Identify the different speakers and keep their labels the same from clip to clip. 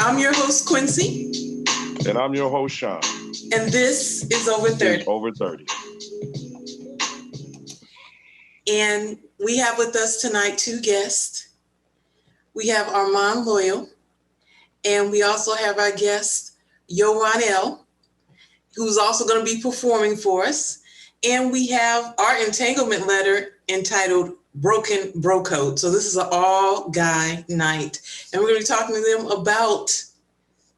Speaker 1: I'm your host, Quincy.
Speaker 2: And I'm your host, Sean.
Speaker 1: And this is Over 30.
Speaker 2: Over 30.
Speaker 1: And we have with us tonight two guests. We have Armand Loyo, and we also have our guest, Yo, who's also going to be performing for us. And we have our entanglement letter entitled Broken Bro Code. So this is an all-guy night. And we're going to be talking to them about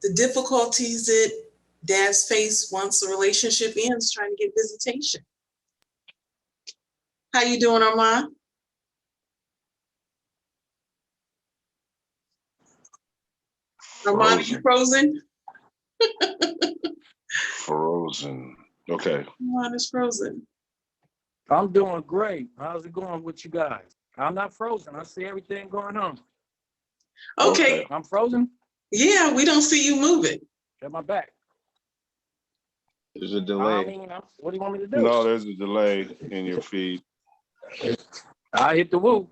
Speaker 1: the difficulties that dads face once a relationship ends, trying to get visitation. How you doing, Armand? Armand, are you frozen?
Speaker 2: Frozen. Okay.
Speaker 1: Armand is frozen.
Speaker 3: I'm doing great. How's it going with you guys? I'm not frozen. I see everything going on.
Speaker 1: Okay.
Speaker 3: I'm frozen?
Speaker 1: Yeah, we don't see you moving.
Speaker 3: Got my back.
Speaker 2: There's a delay.
Speaker 3: I mean, what do you want me to do?
Speaker 2: No, there's a delay in your feed.
Speaker 3: I hit the woo.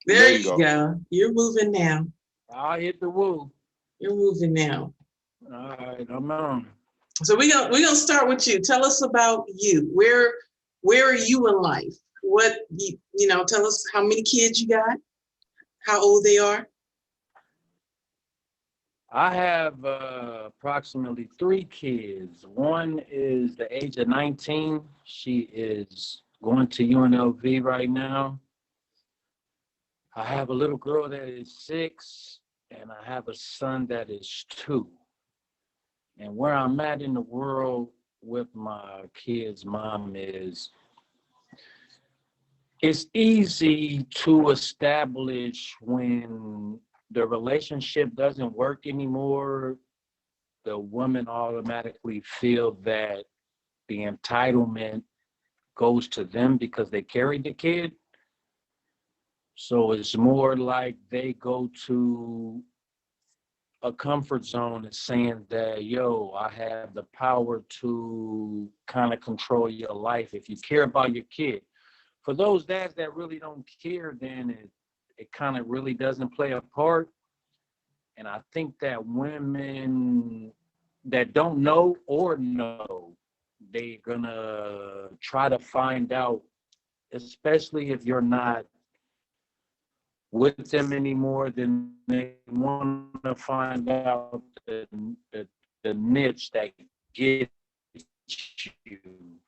Speaker 1: There you go. You're moving now.
Speaker 3: I hit the woo.
Speaker 1: You're moving now.
Speaker 3: All right, I'm on.
Speaker 1: So we're gonna start with you. Tell us about you. Where are you in life? What you know? Tell us how many kids you got, how old they are.
Speaker 3: I have approximately 3 kids. One is the age of 19. She is going to UNLV right now. I have a little girl that is 6, and I have a son that is 2. And where I'm at in the world with my kids' mom is, it's easy to establish when the relationship doesn't work anymore. The woman automatically feel that the entitlement goes to them because they carried the kid. So it's more like they go to a comfort zone and saying that, yo, I have the power to kind of control your life if you care about your kid. For those dads that really don't care, then it kind of really doesn't play a part. And I think that women that don't know or know, they're gonna try to find out, especially if you're not with them anymore, then they want to find out the niche that gets you.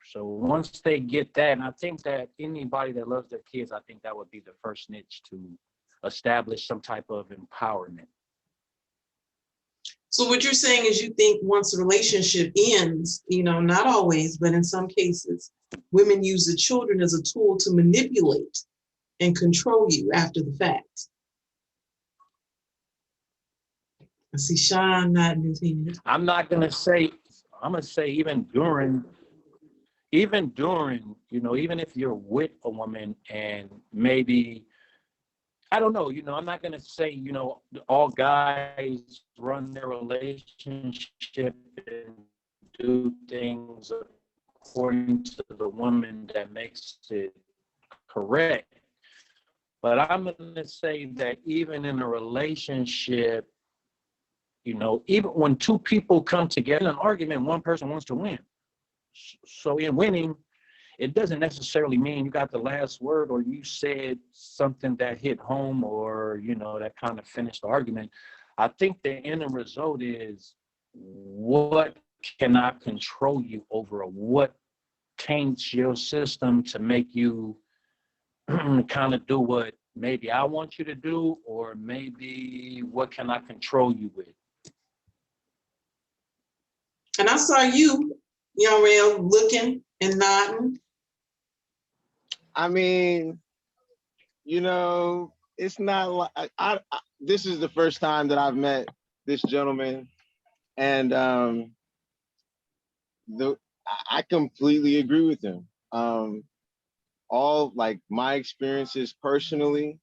Speaker 3: So once they get that, and I think that anybody that loves their kids, I think that would be the first niche to establish some type of empowerment.
Speaker 1: So what you're saying is you think once a relationship ends, not always, but in some cases, women use the children as a tool to manipulate and control you after the fact. I see Sean nodding his head.
Speaker 3: I'm gonna say even during, even if you're with a woman and maybe, I don't know, I'm not gonna say, all guys run their relationship and do things according to the woman that makes it correct. But I'm gonna say that even in a relationship, even when 2 people come together in an argument, one person wants to win. So in winning, it doesn't necessarily mean you got the last word or you said something that hit home or, that kind of finished the argument. I think the end result is what can I control you over, what taints your system to make you kind of do what maybe I want you to do, or maybe what can I control you with.
Speaker 1: And I saw you, young Rail, looking and nodding.
Speaker 4: I mean, it's not like I this is the first time that I've met this gentleman, and I completely agree with him. All like my experiences personally,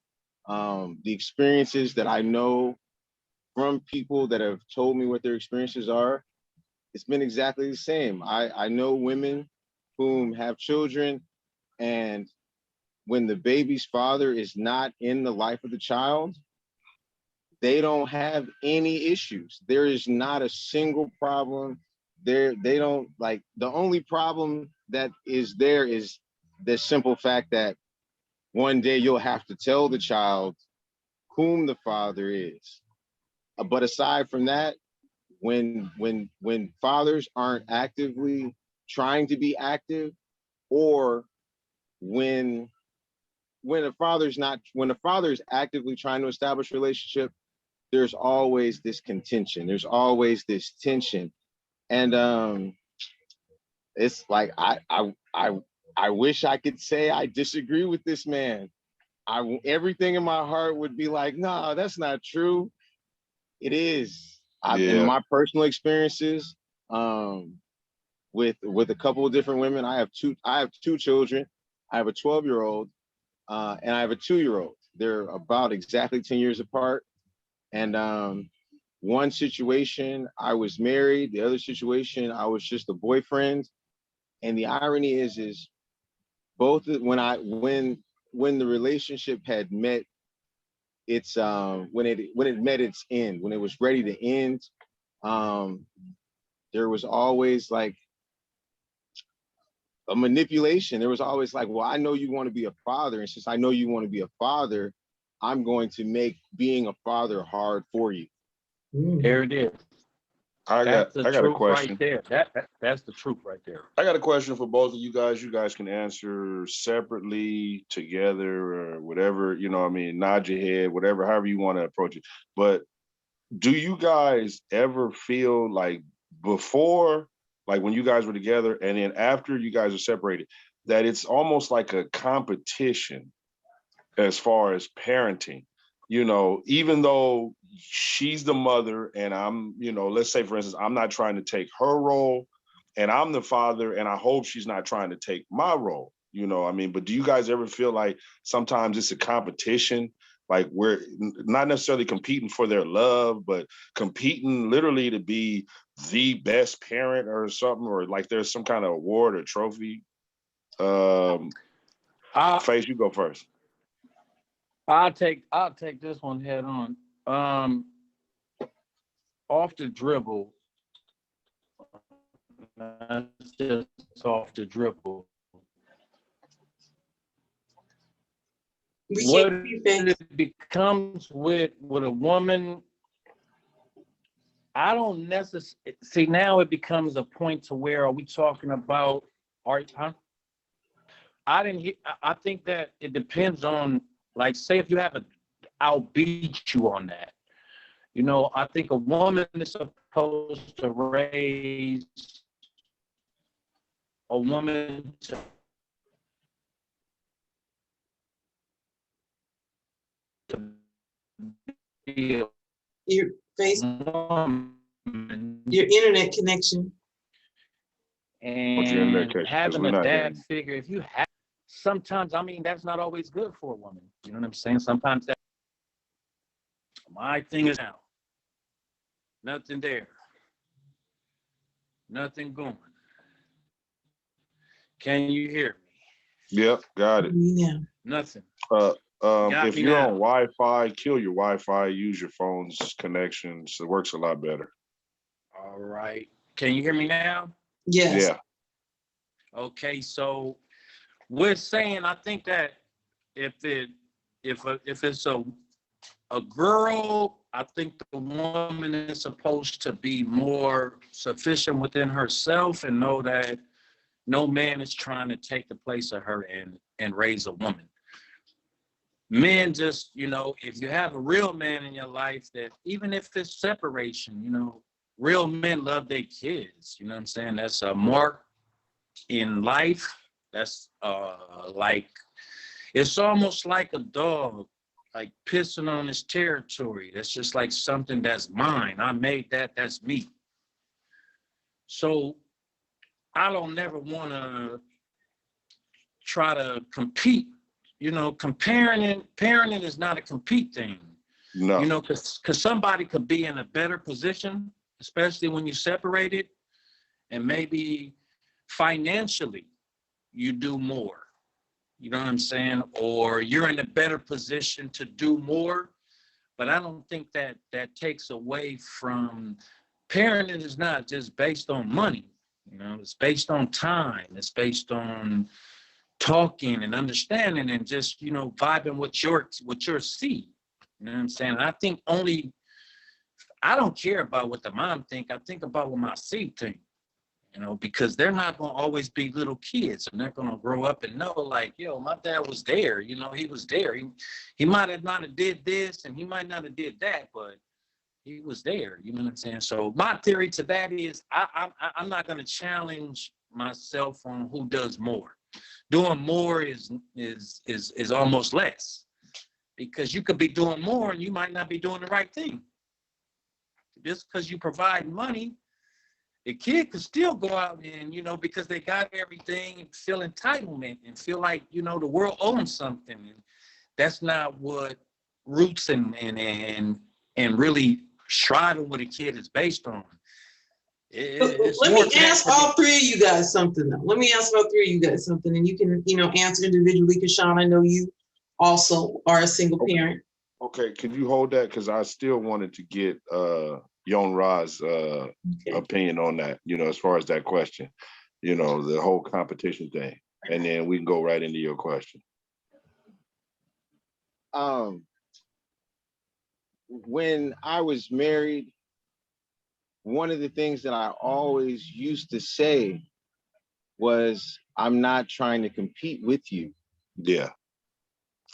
Speaker 4: the experiences that I know from people that have told me what their experiences are, it's been exactly the same. I know women whom have children, and when the baby's father is not in the life of the child, they don't have any issues. There is not a single problem. They don't like, the only problem that is there is the simple fact that one day you'll have to tell the child whom the father is. But aside from that, when fathers aren't actively trying to be active, or when a father is actively trying to establish a relationship, there's always this contention. There's always this tension. And it's like I wish I could say I disagree with this man. Everything in my heart would be like, no, that's not true. It is. In my personal experiences, with a couple of different women, I have two children. I have a 12-year-old, and I have a 2-year-old. They're about exactly 10 years apart. And one situation I was married, the other situation I was just a boyfriend. And the irony is both when the relationship had met its when it met its end, when it was ready to end, there was always like a manipulation. There was always like, well, I know you want to be a father, and since I know you want to be a father, I'm going to make being a father hard for you.
Speaker 3: There it is.
Speaker 2: I got a question.
Speaker 3: Right there. That's the truth right there.
Speaker 2: I got a question for both of you guys. You guys can answer separately, together, or whatever, you know what I mean, nod your head, whatever, however you want to approach it. But do you guys ever feel like before, like when you guys were together and then after you guys are separated, that it's almost like a competition as far as parenting? You know, even though she's the mother and I'm, you know, let's say for instance, I'm not trying to take her role and I'm the father and I hope she's not trying to take my role, you know what I mean? But do you guys ever feel like sometimes it's a competition? Like we're not necessarily competing for their love, but competing literally to be the best parent or something, or like there's some kind of award or trophy? Face, you go first.
Speaker 3: I'll take this one head on. Off the dribble. That's just off the dribble. What it becomes with a woman, I don't necessarily see. Now it becomes a point to where, are we talking about art? Huh? I think that it depends on, like, say if you have I'll beat you on that. You know, I think a woman is supposed to raise a woman to be a
Speaker 1: Your face,
Speaker 3: woman,
Speaker 1: your internet connection.
Speaker 3: and having a dad figure. If you have, sometimes, I mean, that's not always good for a woman. You know what I'm saying? Sometimes that, my thing is now, nothing there, nothing going. Can you hear me?
Speaker 2: Yep, got it.
Speaker 1: Yeah.
Speaker 3: Nothing.
Speaker 2: If you're on Wi-Fi, kill your Wi-Fi, use your phone's connections. It works a lot better.
Speaker 3: All right. Can you hear me now?
Speaker 1: Yes.
Speaker 2: Yeah.
Speaker 3: Okay, so we're saying, I think that if it's a girl, I think the woman is supposed to be more sufficient within herself and know that no man is trying to take the place of her and raise a woman. Men just, you know, if you have a real man in your life, that even if it's separation, you know, real men love their kids. You know what I'm saying? That's a mark in life. That's like, it's almost like a dog, like pissing on his territory. That's just like something that's mine. I made that, that's me. So I don't never want to try to compete. You know, parenting is not a compete thing.
Speaker 2: No.
Speaker 3: You know, because somebody could be in a better position, especially when you separated, and maybe financially you do more. You know what I'm saying? Or you're in a better position to do more, But I don't think that takes away from parenting is not just based on money. You know, it's based on time. It's based on talking and understanding and just, you know, vibing with your seed. You know what I'm saying? And I think I don't care about what the mom think. I think about what my seed think. You know, because they're not going to always be little kids, and they're going to grow up and know, like, yo, my dad was there. You know, he was there. He might have not have did this, and he might not have did that, but he was there. You know what I'm saying? So my theory to that is, I'm not going to challenge myself on who does more. Doing more is almost less, because you could be doing more and you might not be doing the right thing. Just because you provide money, the kid could still go out and, you know, because they got everything, and feel entitlement and feel like, you know, the world owns something. And that's not what roots and really striving with a kid is based on.
Speaker 1: Let me ask all three of you guys something though. Let me ask all three of you guys something, and you can, you know, answer individually, because Sean, I know you also are a single parent.
Speaker 2: Okay, can you hold that? Because I still wanted to get Yon Ra's opinion on that, you know, as far as that question, you know, the whole competition thing. And then we can go right into your question.
Speaker 4: When I was married, one of the things that I always used to say was, I'm not trying to compete with you.
Speaker 2: Yeah,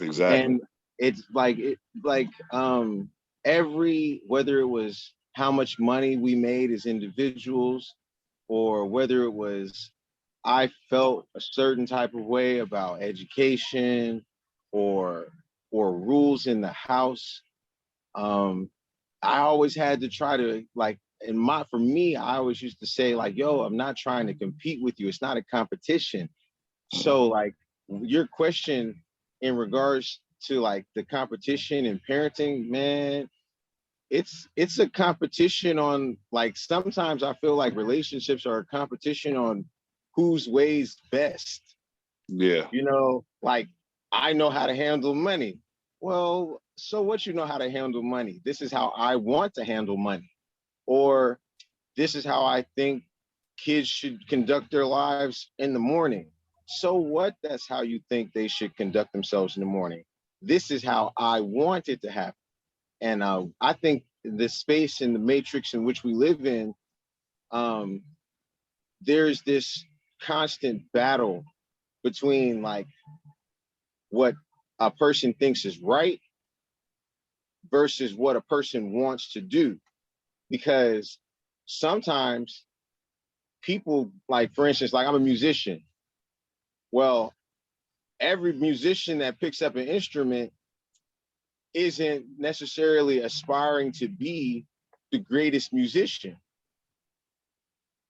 Speaker 2: exactly.
Speaker 4: And it's like, whether it was how much money we made as individuals, or whether it was I felt a certain type of way about education or rules in the house, I always had to try to, like, for me, I always used to say, like, yo, I'm not trying to compete with you. It's not a competition. So, like, your question in regards to, like, the competition in parenting, man, it's a competition on, like, sometimes I feel like relationships are a competition on whose way's best.
Speaker 2: Yeah.
Speaker 4: You know, like, I know how to handle money. Well, so what, you know how to handle money? This is how I want to handle money. Or this is how I think kids should conduct their lives in the morning. So what? That's how you think they should conduct themselves in the morning. This is how I want it to happen. And I think the space and the matrix in which we live in, there's this constant battle between, like, what a person thinks is right versus what a person wants to do. Because sometimes people, like, for instance, like, I'm a musician. Well, every musician that picks up an instrument isn't necessarily aspiring to be the greatest musician.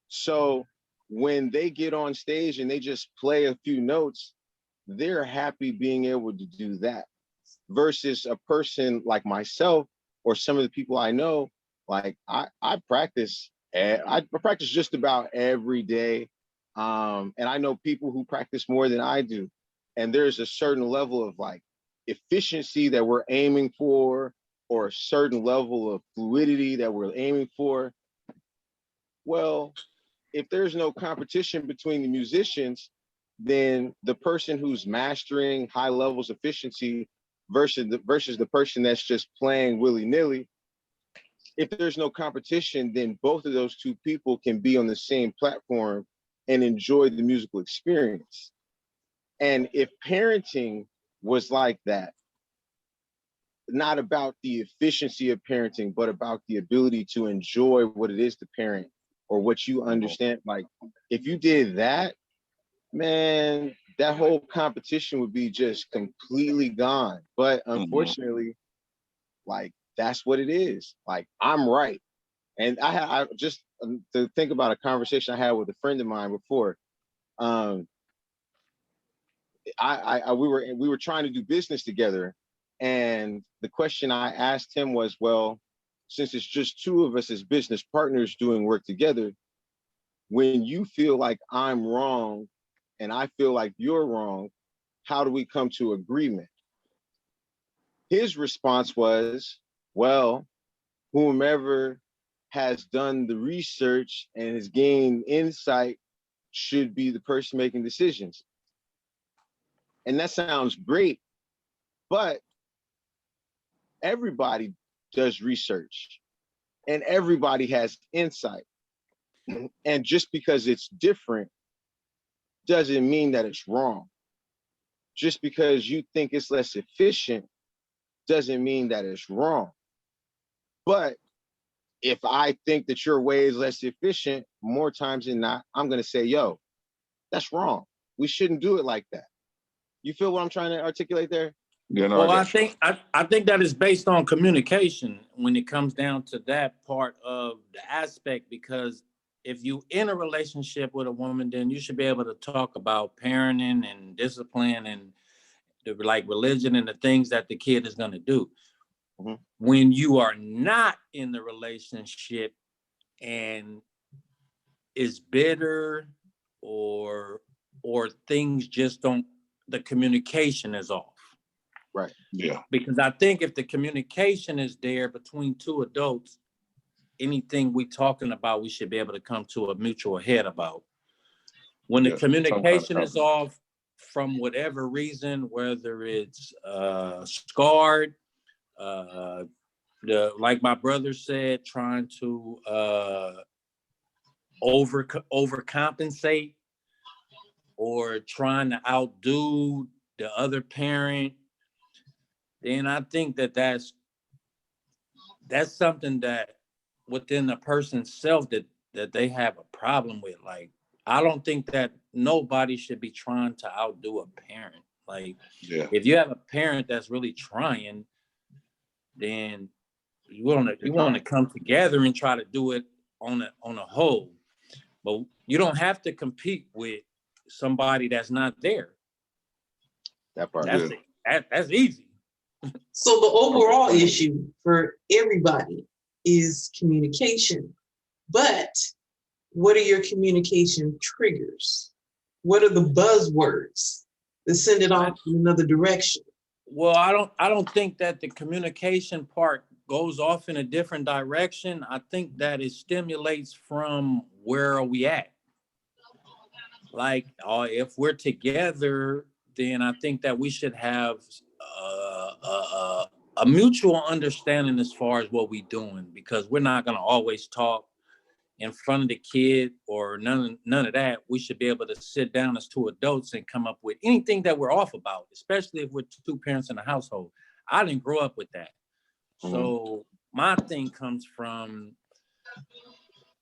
Speaker 4: So when they get on stage and they just play a few notes, they're happy being able to do that. Versus a person like myself or some of the people I know, like, I practice just about every day. And I know people who practice more than I do. And there's a certain level of, like, efficiency that we're aiming for, or a certain level of fluidity that we're aiming for. Well, if there's no competition between the musicians, then the person who's mastering high levels of efficiency versus the person that's just playing willy-nilly, if there's no competition, then both of those two people can be on the same platform and enjoy the musical experience. And if parenting was like that, not about the efficiency of parenting, but about the ability to enjoy what it is to parent, or what you understand, like, if you did that, man, that whole competition would be just completely gone. But unfortunately, like, that's what it is. Like, I'm right. And I just, to think about a conversation I had with a friend of mine before. We were trying to do business together, and the question I asked him was, well, since it's just two of us as business partners doing work together, when you feel like I'm wrong and I feel like you're wrong, how do we come to agreement? His response was, Well, whomever has done the research and has gained insight should be the person making decisions. And that sounds great, but everybody does research and everybody has insight. And just because it's different doesn't mean that it's wrong. Just because you think it's less efficient doesn't mean that it's wrong. But if I think that your way is less efficient, more times than not, I'm going to say, yo, that's wrong. We shouldn't do it like that. You feel what I'm trying to articulate there?
Speaker 2: Yeah, no,
Speaker 3: Well,
Speaker 2: I
Speaker 3: I
Speaker 2: got you.
Speaker 3: think I think that is based on communication when it comes down to that part of the aspect, because if you in a relationship with a woman, then you should be able to talk about parenting and discipline and the, like religion and the things that the kid is going to do.
Speaker 4: Mhm.
Speaker 3: When you are not in the relationship and is bitter or things just don't, the communication is off.
Speaker 4: Right.
Speaker 2: Yeah.
Speaker 3: Because I think if the communication is there between two adults, anything we talking about, we should be able to come to a mutual head about. When the
Speaker 2: Yeah. Some kind of
Speaker 3: communication is
Speaker 2: compromise.
Speaker 3: off from whatever reason, whether it's scarred, like my brother said, trying to overcompensate or trying to outdo the other parent, then I think that that's something that within the person's self that they have a problem with. Like, I don't think that nobody should be trying to outdo a parent. Like,
Speaker 2: Yeah.
Speaker 3: if you have a parent that's really trying, then you want to come together and try to do it on a whole. But you don't have to compete with somebody that's not there.
Speaker 4: That part.
Speaker 3: That's it. That's easy.
Speaker 1: So the overall issue for everybody is communication. But what are your communication triggers? What are the buzzwords that send it off in another direction?
Speaker 3: Well, I don't think that the communication part goes off in a different direction. I think that it stimulates from where are we at. Like, if we're together, then I think that we should have a mutual understanding as far as what we're doing, because we're not going to always talk in front of the kid or none of that. We should be able to sit down as two adults and come up with anything that we're off about, especially if we're two parents in the household. I didn't grow up with that. So my thing comes from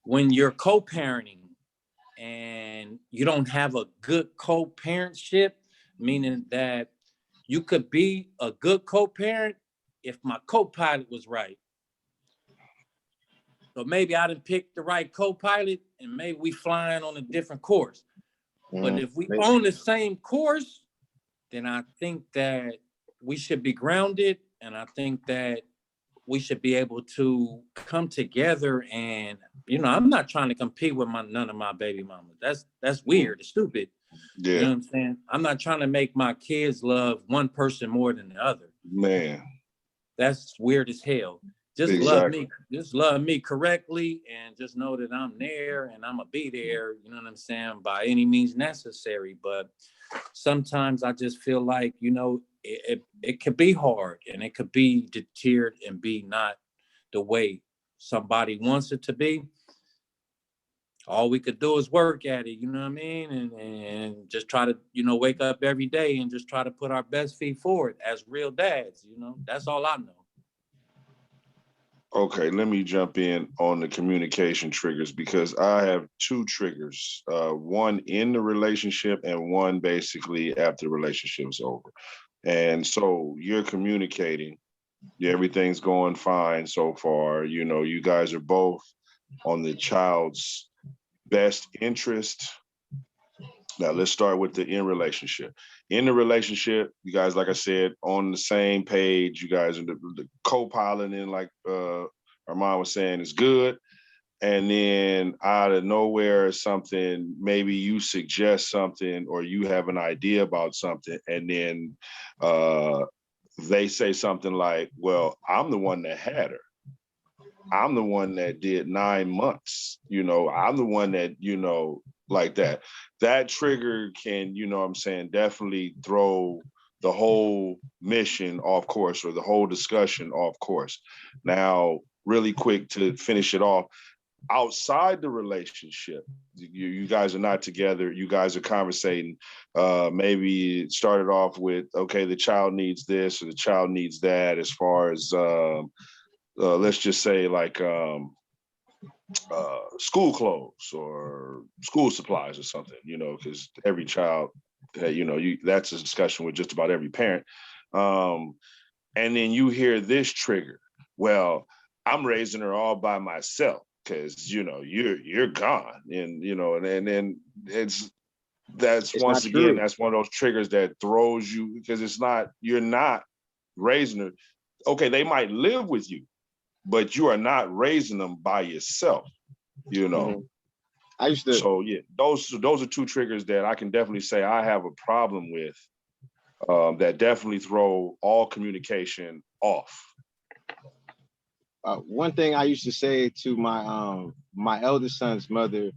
Speaker 3: when you're co-parenting and you don't have a good co-parentship, meaning that you could be a good co-parent if my co-pilot was right. So maybe I didn't pick the right co-pilot and maybe we flying on a different course. But if we own the same course, then I think that we should be grounded, and I think that we should be able to come together. And I'm not trying to compete with none of my baby mamas. That's weird. It's stupid.
Speaker 2: Yeah.
Speaker 3: You know what I'm saying? I'm not trying to make my kids love one person more than the other.
Speaker 2: Man.
Speaker 3: That's weird as hell. Just love me correctly, and just know that I'm there and I'm gonna be there, you know what I'm saying, by any means necessary. But sometimes I just feel like, it could be hard and it could be deterred and be not the way somebody wants it to be. All we could do is work at it, you know what I mean? And just try to, wake up every day and just try to put our best feet forward as real dads, that's all I know.
Speaker 2: Okay, let me jump in on the communication triggers, because I have two triggers, one in the relationship and one basically after the relationship's over. And so you're communicating, everything's going fine so far. You guys are both on the child's best interest. Now let's start with the in relationship. In the relationship, you guys, like I said, on the same page. You guys are the co-piloting, like Armand was saying, is good. And then out of nowhere, something, maybe you suggest something or you have an idea about something, and then they say something like, well, I'm the one that had her. I'm the one that did 9 months, I'm the one that, like that. That trigger can, what I'm saying, definitely throw the whole mission off course, or the whole discussion off course. Now, really quick to finish it off, outside the relationship, you guys are not together, you guys are conversating, maybe it started off with, okay, the child needs this or the child needs that, as far as let's just say like school clothes or school supplies or something, because every child, that's a discussion with just about every parent. And then you hear this trigger, well, I'm raising her all by myself because, you're gone. And, and then that's once again,
Speaker 4: true.
Speaker 2: that's one of those triggers that throws you, because you're not raising her. Okay, they might live with you, but you are not raising them by yourself,
Speaker 4: Mm-hmm. I used to.
Speaker 2: So yeah, those are two triggers that I can definitely say I have a problem with, that definitely throw all communication off.
Speaker 4: One thing I used to say to my eldest son's mother,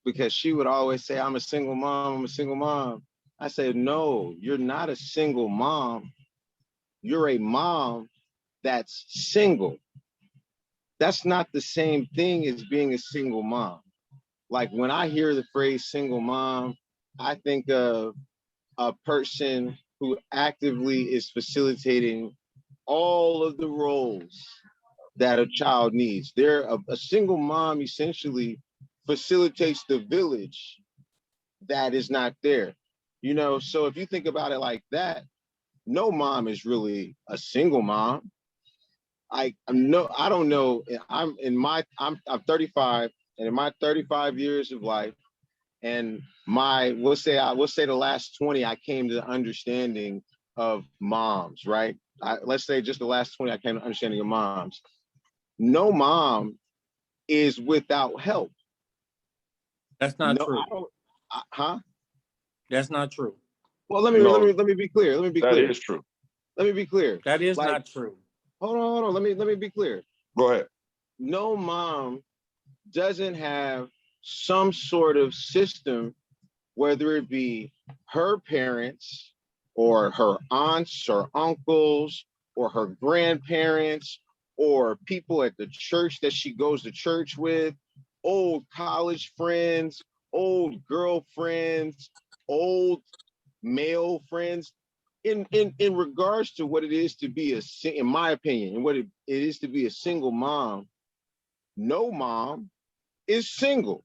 Speaker 4: because she would always say, I'm a single mom, I'm a single mom. I said, no, you're not a single mom. You're a mom that's single. That's not the same thing as being a single mom. Like when I hear the phrase single mom, I think of a person who actively is facilitating all of the roles that a child needs. A single mom essentially facilitates the village that is not there. So if you think about it like that, no mom is really a single mom. I don't know. I'm 35, and in my 35 years of life, and we'll say the last 20, I came to the understanding of moms, right? Let's say just the last 20, I came to understanding of moms. No mom is without help.
Speaker 3: That's not true.
Speaker 4: Huh?
Speaker 3: That's not true.
Speaker 4: Well, let me be clear.
Speaker 2: That is true.
Speaker 4: Let me be clear.
Speaker 3: That is not true.
Speaker 4: Hold on. Let me be clear.
Speaker 2: Go ahead.
Speaker 4: No mom doesn't have some sort of system, whether it be her parents or her aunts or uncles or her grandparents or people at the church that she goes to church with, old college friends, old girlfriends, old male friends. In regards to what it is to be in my opinion, and what it is to be a single mom, no mom is single.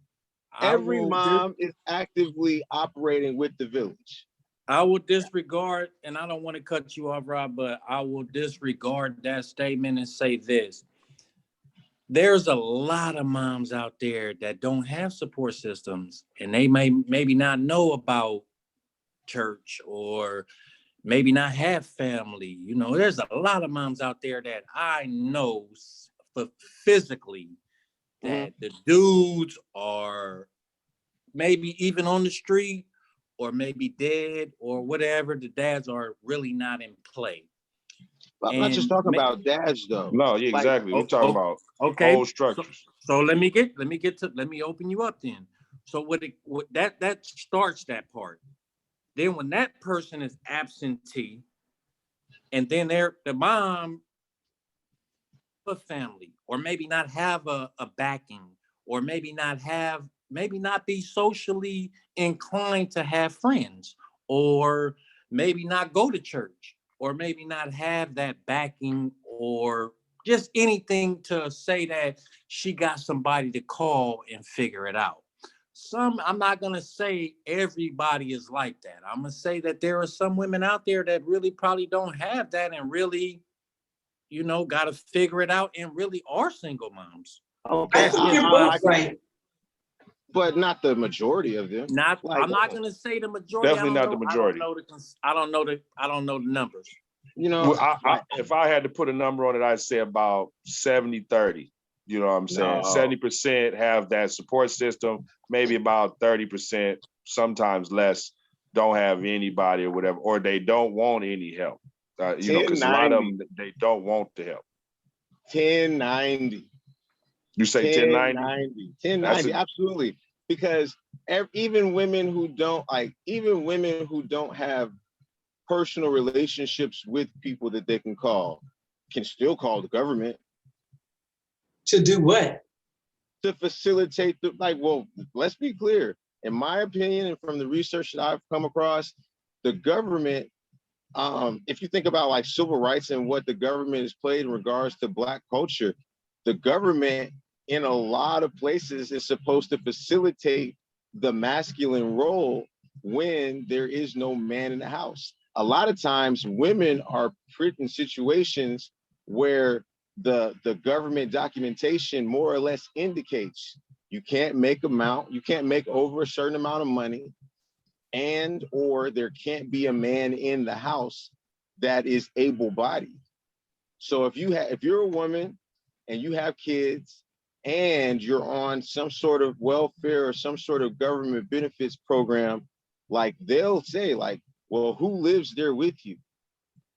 Speaker 4: Every mom is actively operating with the village.
Speaker 3: I will disregard, and I don't want to cut you off, Rob, but I will disregard that statement and say this. There's a lot of moms out there that don't have support systems, and they maybe not know about church or maybe not have family. There's a lot of moms out there that I know physically that the dudes are maybe even on the street or maybe dead or whatever. The dads are really not in play.
Speaker 4: I'm not just talking about dads though.
Speaker 2: No, yeah, exactly. We're talking about whole structures.
Speaker 3: So let me open you up then. So that starts that part. Then when that person is absentee, and then the mom, a family, or maybe not have a backing, or maybe not be socially inclined to have friends, or maybe not go to church, or maybe not have that backing, or just anything to say that she got somebody to call and figure it out. I'm not going to say everybody is like that. I'm going to say that there are some women out there that really probably don't have that and really, got to figure it out and really are single moms.
Speaker 4: Okay, right. But not the majority of them.
Speaker 3: I'm not going to say the majority.
Speaker 2: Definitely not the majority.
Speaker 3: I don't know the numbers.
Speaker 2: If I had to put a number on it, I'd say about 70-30. You know what I'm saying? 70% have that support system, maybe about 30%, sometimes less, don't have anybody or whatever, or they don't want any help. You know, because a lot of them,
Speaker 4: 1090.
Speaker 2: they don't want the help.
Speaker 4: 1090.
Speaker 2: You say 1090?
Speaker 4: 1090. 1090, absolutely. Because even women who don't have personal relationships with people that they can call, can still call the government.
Speaker 1: To do what?
Speaker 4: To facilitate well, let's be clear. In my opinion, and from the research that I've come across, the government, if you think about like civil rights and what the government has played in regards to Black culture, the government in a lot of places is supposed to facilitate the masculine role when there is no man in the house. A lot of times women are put in situations where the government documentation more or less indicates you can't make over a certain amount of money, and or there can't be a man in the house that is able-bodied. So if you're a woman and you have kids and you're on some sort of welfare or some sort of government benefits program, like they'll say like, well, who lives there with you?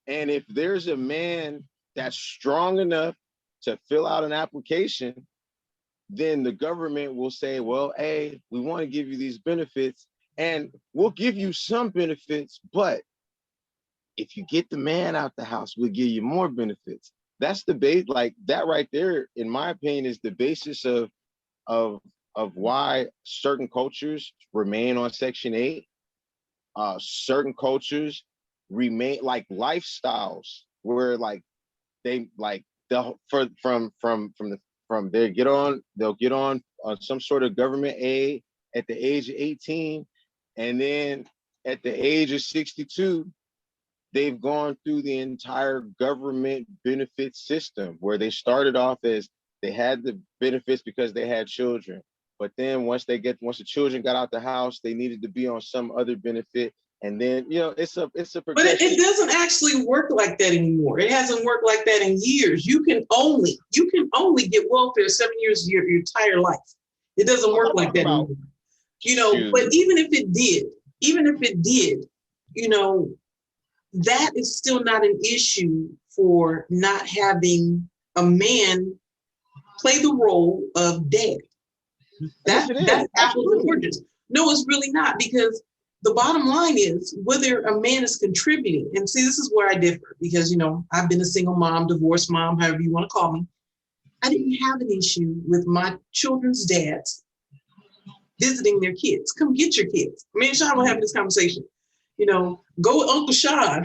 Speaker 4: And if there's a man that's strong enough to fill out an application, then the government will say, well, hey, we want to give you these benefits and we'll give you some benefits, but if you get the man out the house, we'll give you more benefits. That's the base, like that right there, in my opinion, is the basis of why certain cultures remain on Section 8. Certain cultures remain like lifestyles where like they like they'll get on some sort of government aid at the age of 18, and then at the age of 62 they've gone through the entire government benefit system where they started off as they had the benefits because they had children, but then once the children got out the house, they needed to be on some other benefit. And then, you know, it's a progression.
Speaker 1: But it doesn't actually work like that anymore. It hasn't worked like that in years. You can only get welfare 7 years of your entire life. It doesn't work like that anymore. You know, but even if it did, you know, that is still not an issue for not having a man play the role of dad. That's apples and oranges. No, it's really not, because the bottom line is whether a man is contributing. And see, this is where I differ, because, you know, I've been a single mom, divorced mom, however you want to call me. I didn't have an issue with my children's dads visiting their kids. Come get your kids. Me and Sean were having this conversation. You know, go with Uncle Sean,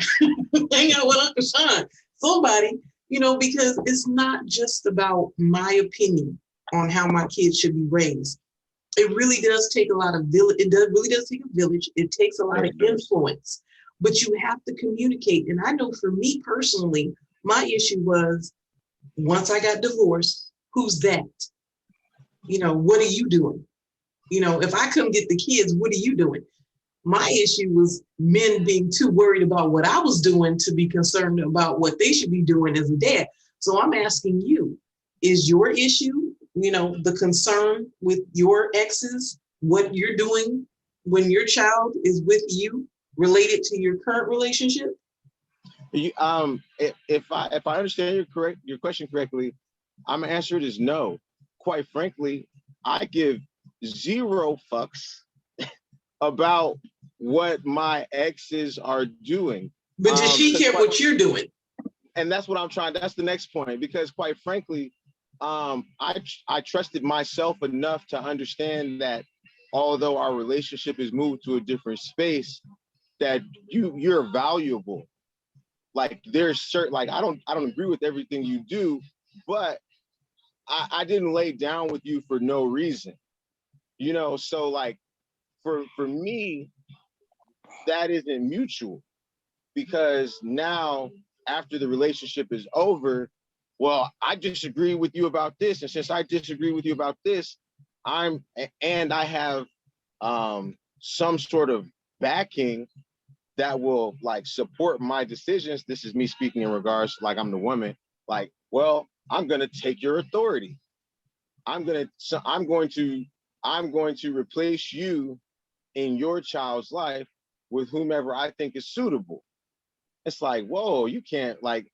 Speaker 1: hang out with Uncle Sean, somebody, you know, because it's not just about my opinion on how my kids should be raised. It really does take a lot of village. Really does take a village. It takes a lot of influence, but you have to communicate. And I know for me personally, my issue was once I got divorced, who's that? You know, what are you doing? You know, if I come get the kids, what are you doing? My issue was men being too worried about what I was doing to be concerned about what they should be doing as a dad. So I'm asking you, is your issue, you know, the concern with your exes, what you're doing when your child is with you related to your current relationship?
Speaker 4: If I understand your question correctly, I'm gonna answer it as no. Quite frankly, I give zero fucks about what my exes are doing.
Speaker 1: But does she care what you're doing?
Speaker 4: And that's what I'm trying. That's the next point, because quite frankly, I trusted myself enough to understand that although our relationship has moved to a different space, that you're valuable. Like there's certain, like I don't agree with everything you do, but I didn't lay down with you for no reason, you know. So like for me, that isn't mutual, because now after the relationship is over, well, I disagree with you about this, and since I disagree with you about this, I have some sort of backing that will like support my decisions. This is me speaking in regards, like I'm the woman, like, well, I'm gonna take your authority. I'm going to replace you in your child's life with whomever I think is suitable. It's like, whoa, you can't like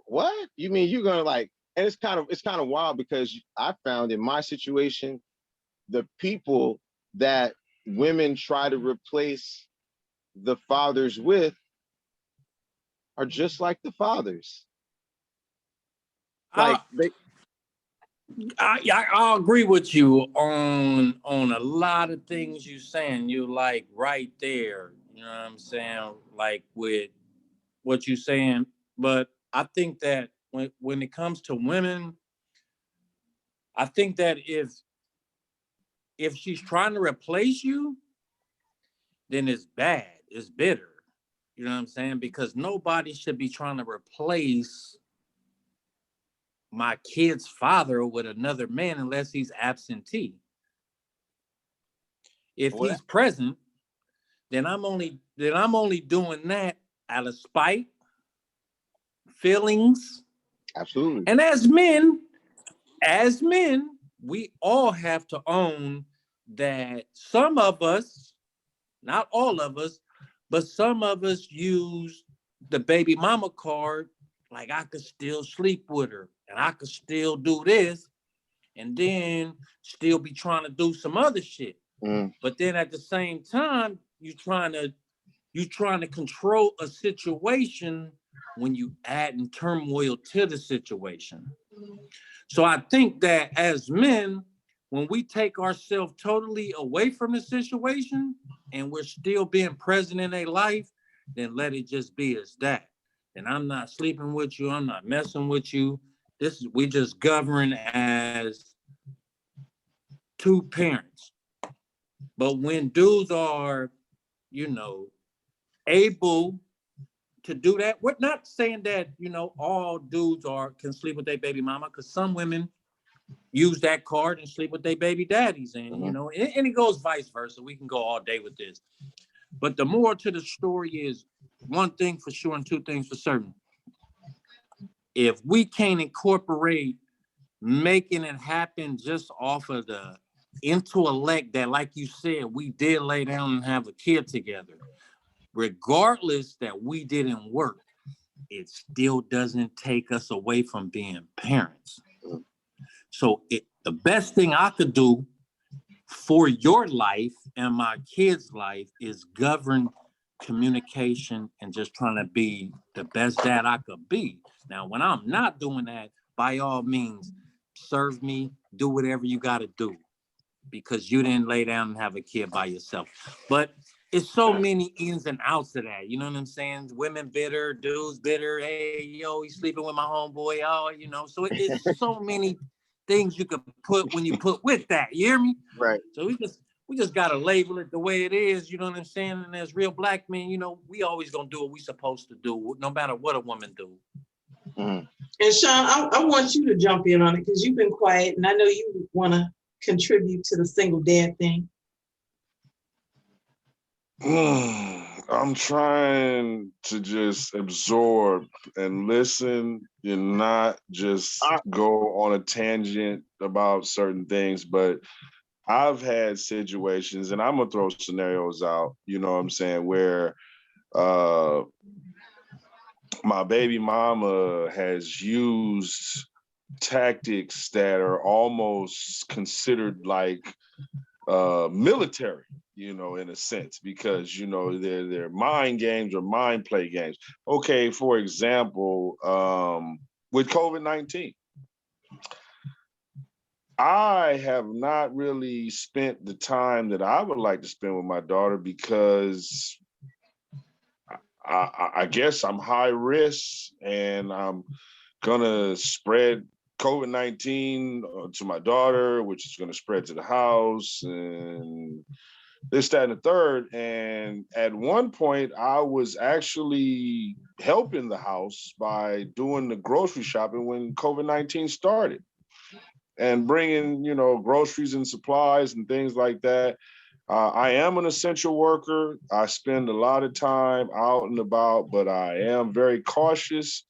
Speaker 4: what? You mean you're gonna like? And it's kind of wild because I found in my situation, the people that women try to replace the fathers with are just like the fathers. Like they,
Speaker 3: I agree with you on a lot of things you're saying. You're like right there. You know what I'm saying? Like with what you're saying. But I think that when it comes to women, I think that if she's trying to replace you, then it's bad. It's bitter. You know what I'm saying? Because nobody should be trying to replace my kid's father with another man unless he's absentee. If
Speaker 4: well,
Speaker 3: he's present, then I'm only doing that out of spite, feelings.
Speaker 4: absolutely.
Speaker 3: And as men, we all have to own that some of us, not all of us, but some of us use the baby mama card, like I could still sleep with her and I could still do this and then still be trying to do some other shit.
Speaker 4: Mm.
Speaker 3: But then at the same time, you're trying to control a situation when you add in turmoil to the situation. So I think that as men, when we take ourselves totally away from the situation and we're still being present in a life, then let it just be as that. And I'm not sleeping with you. I'm not messing with you. We just govern as two parents. But when dudes are, able to do that, we're not saying that, all dudes can sleep with their baby mama, because some women use that card and sleep with their baby daddies. And, and it goes vice versa. We can go all day with this. But the moral to the story is one thing for sure and two things for certain. If we can't incorporate making it happen just off of the intellect that, like you said, we did lay down and have a kid together, regardless that we didn't work, it still doesn't take us away from being parents. So the best thing I could do for your life and my kids' life is govern communication and just trying to be the best dad I could be. Now, when I'm not doing that, by all means, serve me, do whatever you got to do, because you didn't lay down and have a kid by yourself. But it's so many ins and outs of that. You know what I'm saying? Women bitter, dudes bitter. Hey, yo, he's sleeping with my homeboy. Oh, so it's so many things you could put when you put with that. You hear me?
Speaker 4: Right.
Speaker 3: So we just gotta label it the way it is. You know what I'm saying? And as real black men, we always gonna do what we supposed to do, no matter what a woman do.
Speaker 4: Mm.
Speaker 1: And Sean, I want you to jump in on it because you've been quiet, and I know you want to contribute to the single dad thing.
Speaker 2: I'm trying to just absorb and listen and not just go on a tangent about certain things. But I've had situations, and I'm gonna throw scenarios out, you know what I'm saying, where my baby mama has used tactics that are almost considered like military, in a sense, because they're mind games or mind play games. Okay, for example, with COVID-19, I have not really spent the time that I would like to spend with my daughter because I guess I'm high risk and I'm gonna spread COVID-19 to my daughter, which is gonna spread to the house and this, that, and the third. And at one point, I was actually helping the house by doing the grocery shopping when COVID-19 started and bringing, groceries and supplies and things like that. I am an essential worker. I spend a lot of time out and about, but I am very cautious.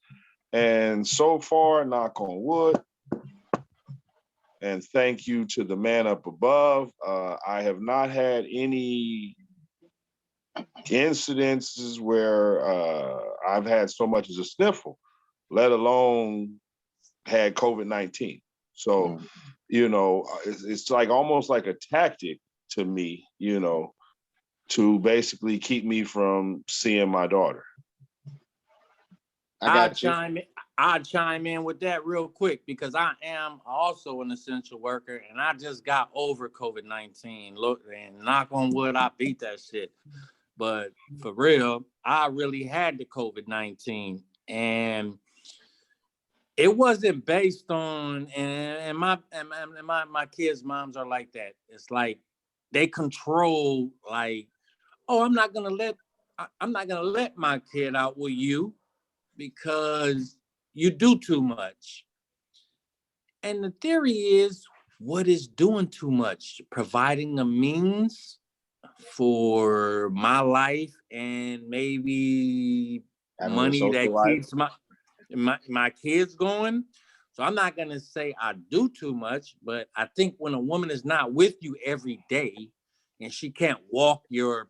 Speaker 2: And so far, knock on wood, and thank you to the man up above, I have not had any incidences where I've had so much as a sniffle, let alone had COVID-19. So, it's like almost like a tactic to me, to basically keep me from seeing my daughter.
Speaker 4: I got you.
Speaker 3: I'll chime in with that real quick because I am also an essential worker and I just got over COVID-19. Look, and knock on wood, I beat that shit. But for real, I really had the COVID-19 and it wasn't based on, and my kids' moms are like that. It's like they control, like, oh, I'm not gonna let my kid out with you because you do too much. And the theory is, what is doing too much? Providing a means for my life and maybe
Speaker 4: Having a
Speaker 3: money
Speaker 4: social
Speaker 3: that
Speaker 4: life.
Speaker 3: keeps my kids going. So I'm not gonna say I do too much, but I think when a woman is not with you every day and she can't walk your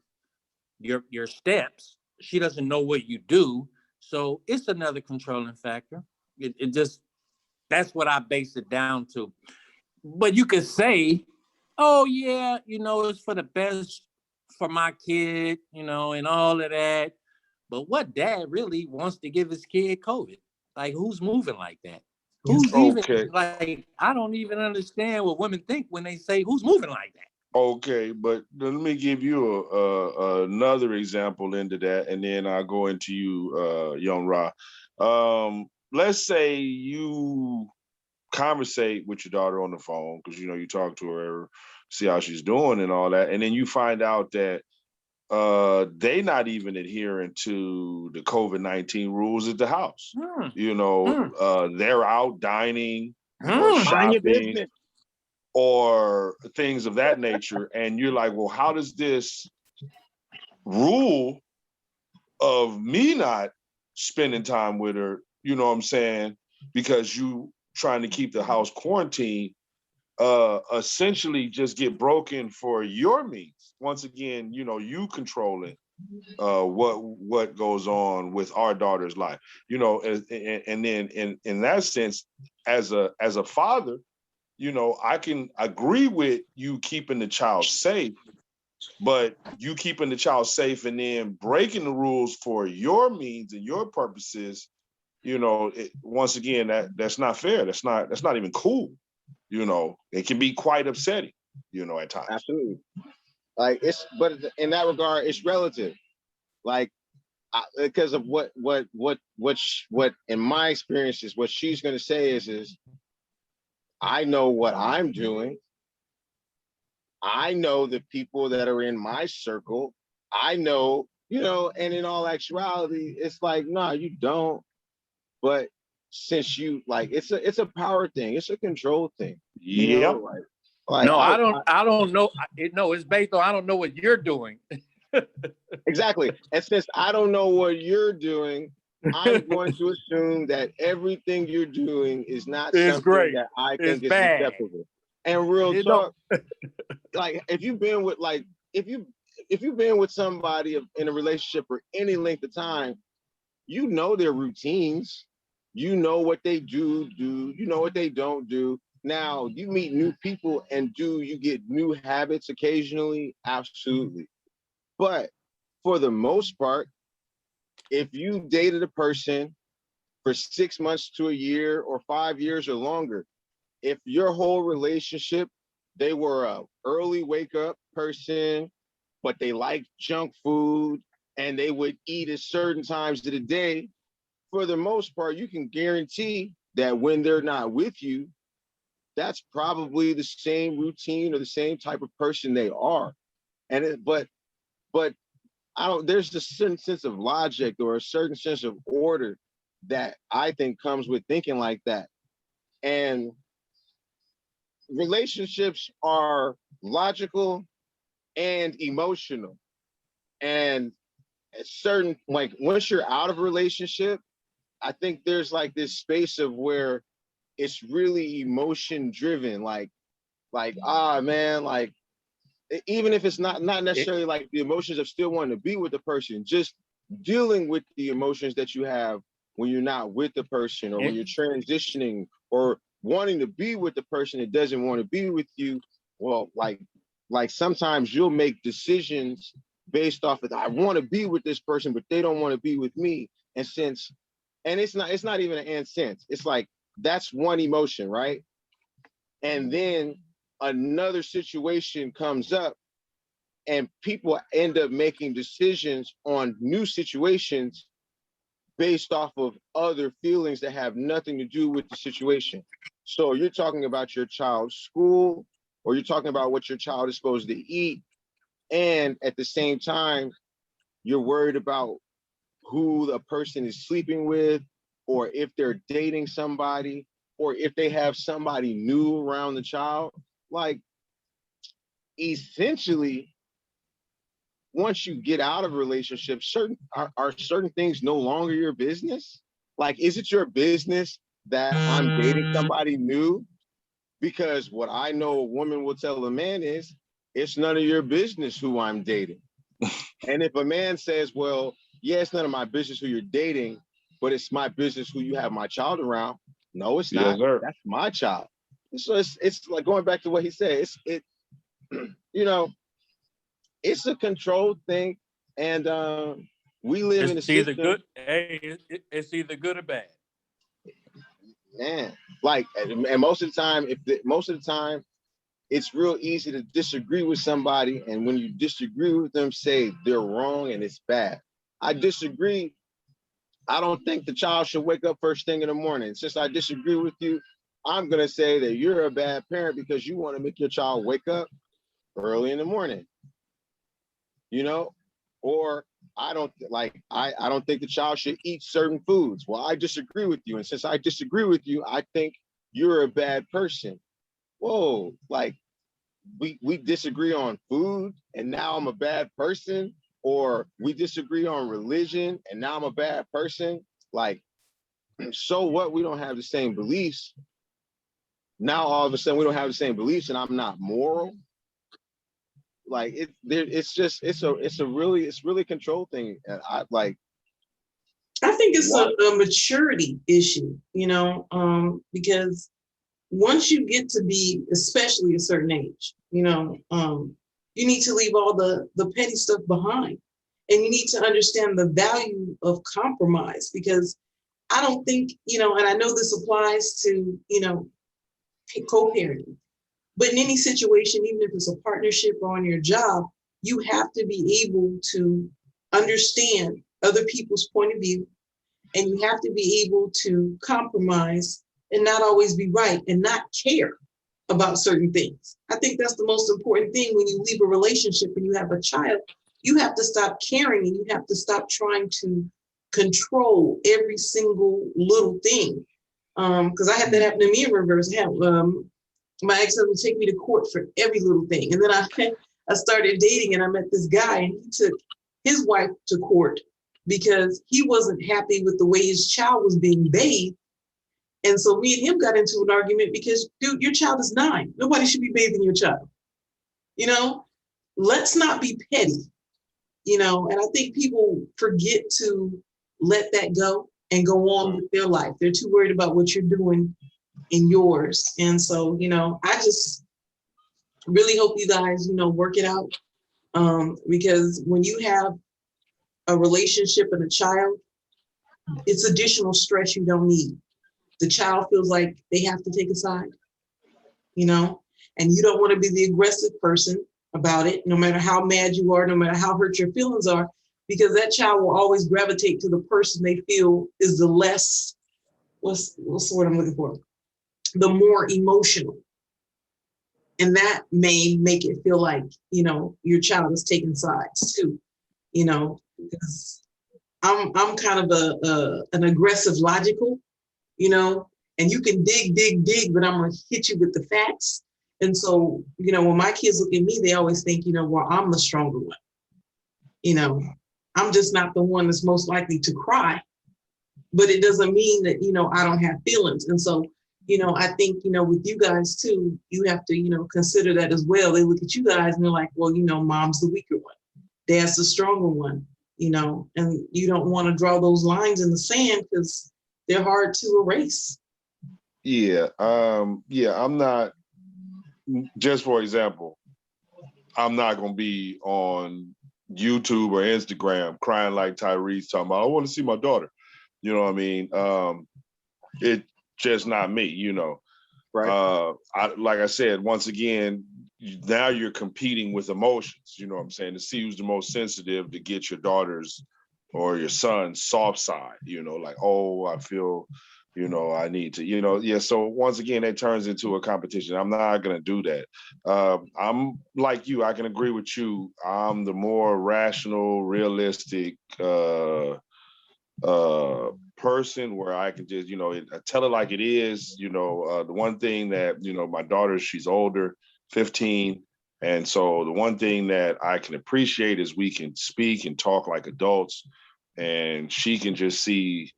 Speaker 3: steps, she doesn't know what you do. So it's another controlling factor. It just, that's what I base it down to. But you could say, oh yeah, it's for the best for my kid, and all of that. But what dad really wants to give his kid COVID? Like, who's moving like that? Who's even
Speaker 2: Okay.
Speaker 3: like, I don't even understand what women think when they say who's moving like that.
Speaker 2: Okay, but let me give you another example into that, and then I'll go into you, Young Ra. Let's say you conversate with your daughter on the phone because you talk to her, see how she's doing and all that, and then you find out that they not even adhering to the COVID-19 rules at the house. They're out dining or
Speaker 4: Mind your
Speaker 2: shopping
Speaker 4: business.
Speaker 2: or things of that nature. And you're like, well, how does this rule of me not spending time with her, you know what I'm saying, because you trying to keep the house quarantined, essentially just get broken for your means. Once again, you controlling what goes on with our daughter's life, and then in that sense, as a father, I can agree with you keeping the child safe, but you keeping the child safe and then breaking the rules for your means and your purposes, once again, that's not fair. That's not even cool. It can be quite upsetting, at times.
Speaker 4: Absolutely. Like but in that regard, it's relative. Like, because of what in my experience is what she's going to say is I know what I'm doing. I know the people that are in my circle. I know, and in all actuality, it's like, no, you don't. But since you like, it's a power thing. It's a control thing.
Speaker 2: Yep.
Speaker 3: No, I don't know. No, it's based on, I don't know what you're doing.
Speaker 4: Exactly. And since I don't know what you're doing, I'm going to assume that everything you're doing is not something
Speaker 3: great.
Speaker 4: that I think is
Speaker 3: bad.
Speaker 4: acceptable. And real talk, like if you've been with if you've been with somebody in a relationship for any length of time, you know their routines, you know what they do, you know what they don't do. Now you meet new people and you get new habits occasionally? Absolutely. But for the most part, if you dated a person for 6 months to a year or 5 years or longer, if your whole relationship, they were a early wake up person, but they liked junk food and they would eat at certain times of the day, for the most part, you can guarantee that when they're not with you, that's probably the same routine or the same type of person they are. But there's a certain sense of logic or a certain sense of order that I think comes with thinking like that. And relationships are logical and emotional. And at certain, like once you're out of a relationship, I think there's like this space of where it's really emotion driven. Like, man, like even if it's not necessarily like the emotions of still wanting to be with the person, just dealing with the emotions that you have when you're not with the person, or when you're transitioning or wanting to be with the person that doesn't want to be with you. Well, like sometimes you'll make decisions based off of, I want to be with this person, but they don't want to be with me. And it's not even an and sense. It's like, that's one emotion, right? And then another situation comes up and people end up making decisions on new situations based off of other feelings that have nothing to do with the situation. So you're talking about your child's school, or you're talking about what your child is supposed to eat. And at the same time, you're worried about who the person is sleeping with, or if they're dating somebody, or if they have somebody new around the child. Like, essentially, once you get out of a relationship, are certain things no longer your business? Like, is it your business that I'm dating somebody new? Because what I know a woman will tell a man is, it's none of your business who I'm dating. And if a man says, well, yeah, it's none of my business who you're dating, but it's my business who you have my child around. No, it's not.
Speaker 2: Yes,
Speaker 4: That's my child. So it's like, going back to what he said, you know, it's a controlled thing. And we live in a
Speaker 5: It's either
Speaker 4: system,
Speaker 5: good. Hey, it's either good or bad.
Speaker 4: man. Like, and most of the time, it's real easy to disagree with somebody. And when you disagree with them, say they're wrong and it's bad. I disagree. I don't think the child should wake up first thing in the morning. Since I disagree with you, I'm going to say that you're a bad parent because you want to make your child wake up early in the morning, you know? Or I don't think the child should eat certain foods. Well, I disagree with you. And since I disagree with you, I think you're a bad person. Whoa, like, we disagree on food and now I'm a bad person, or we disagree on religion and now I'm a bad person. Like, so what? We don't have the same beliefs. Now all of a sudden we don't have the same beliefs and I'm not moral. Like, it's really a control thing. And
Speaker 1: I think it's a maturity issue, because once you get to be, especially a certain age, you need to leave all the petty stuff behind, and you need to understand the value of compromise, because I don't think, and I know this applies to, co-parenting, but in any situation, even if it's a partnership or on your job, you have to be able to understand other people's point of view, and you have to be able to compromise and not always be right and not care about certain things. I think that's the most important thing when you leave a relationship and you have a child. You have to stop caring, and you have to stop trying to control every single little thing. Because I had that happen to me in reverse. My ex-husband would take me to court for every little thing. And then I started dating, and I met this guy, and he took his wife to court because he wasn't happy with the way his child was being bathed. And so me and him got into an argument because, dude, your child is 9. Nobody should be bathing your child. Let's not be petty, and I think people forget to let that go and go on with their life. They're too worried about what you're doing in yours. And so, I just really hope you guys, work it out. Because when you have a relationship and a child, it's additional stress you don't need. The child feels like they have to take a side, and you don't want to be the aggressive person about it, no matter how mad you are, no matter how hurt your feelings are, because that child will always gravitate to the person they feel is the less, what's the word I'm looking for? The more emotional. And that may make it feel like, your child is taking sides too, because I'm kind of an aggressive logical, and you can dig, but I'm going to hit you with the facts. And so, when my kids look at me, they always think, well, I'm the stronger one. I'm just not the one that's most likely to cry, but it doesn't mean that, I don't have feelings. And so, I think, with you guys too, you have to, consider that as well. They look at you guys and they're like, well, mom's the weaker one. Dad's the stronger one, and you don't want to draw those lines in the sand because they're hard to erase.
Speaker 2: Yeah. I'm not, just for example, I'm not going to be on YouTube or Instagram crying like Tyrese talking about, I want to see my daughter. You know what I mean? It's just not me,
Speaker 4: Right.
Speaker 2: Like I said, once again, now you're competing with emotions, you know what I'm saying, to see who's the most sensitive to get your daughter's or your son's soft side, like, oh, I feel, I need to, yeah. So once again, it turns into a competition. I'm not going to do that. I'm like you, I can agree with you. I'm the more rational, realistic, person where I can just, tell it like it is. The one thing that, my daughter, she's older, 15. And so the one thing that I can appreciate is we can speak and talk like adults, and she can just see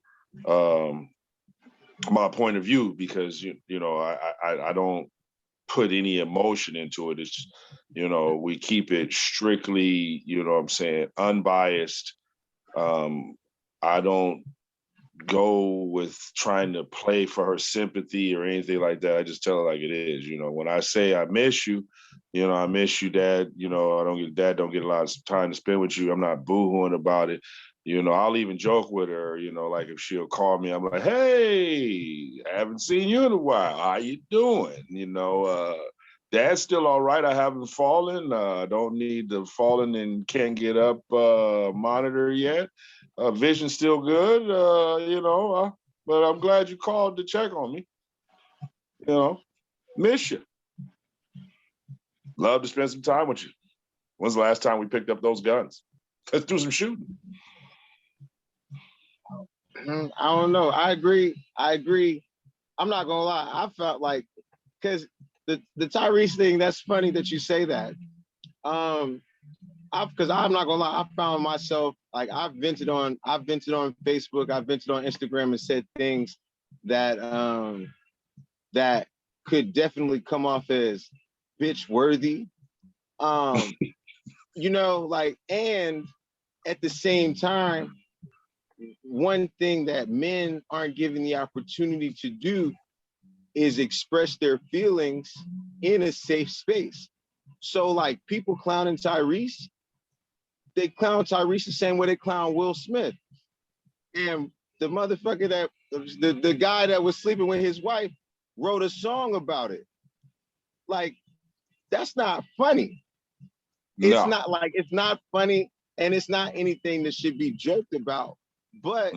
Speaker 2: my point of view, because, I don't put any emotion into it. It's, we keep it strictly, what I'm saying, unbiased. I don't go with trying to play for her sympathy or anything like that. I just tell her like it is. When I say I miss you, I miss you, Dad. Dad don't get a lot of time to spend with you. I'm not boohooing about it. I'll even joke with her, like if she'll call me, I'm like, hey, I haven't seen you in a while. How you doing? Dad's still all right. I haven't fallen. Don't need the fallen and can't get up monitor yet. Vision's still good, but I'm glad you called to check on me. Miss you. Love to spend some time with you. When's the last time we picked up those guns? Let's do some shooting.
Speaker 4: I don't know. I agree. I'm not gonna lie. I felt like, because the Tyrese thing, that's funny that you say that. Because I'm not gonna lie, I found myself like I've vented on Facebook, I've vented on Instagram and said things that that could definitely come off as bitch worthy. And at the same time, one thing that men aren't given the opportunity to do is express their feelings in a safe space. So like people clowning Tyrese, they clown Tyrese the same way they clown Will Smith. And the motherfucker the guy that was sleeping with his wife wrote a song about it. Like, that's not funny. It's not funny, and it's not anything that should be joked about, but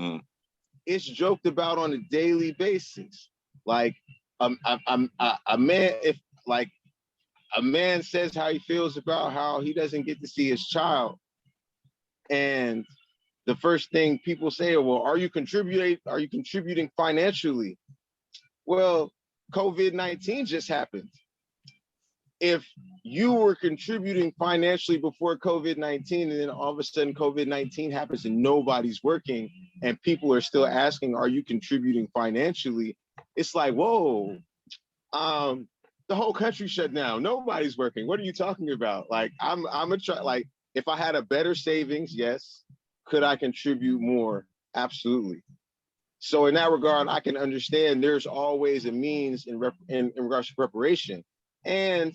Speaker 4: it's joked about on a daily basis. Like a man, if like a man says how he feels about how he doesn't get to see his child, and the first thing people say, well, are you contributing financially? Well, COVID-19 just happened. If you were contributing financially before COVID-19, and then all of a sudden COVID-19 happens and nobody's working, and people are still asking, are you contributing financially? It's like, whoa, the whole country shut down. Nobody's working. What are you talking about? Like, like, if I had a better savings, yes. Could I contribute more? Absolutely. So in that regard, I can understand there's always a means in regards to preparation. And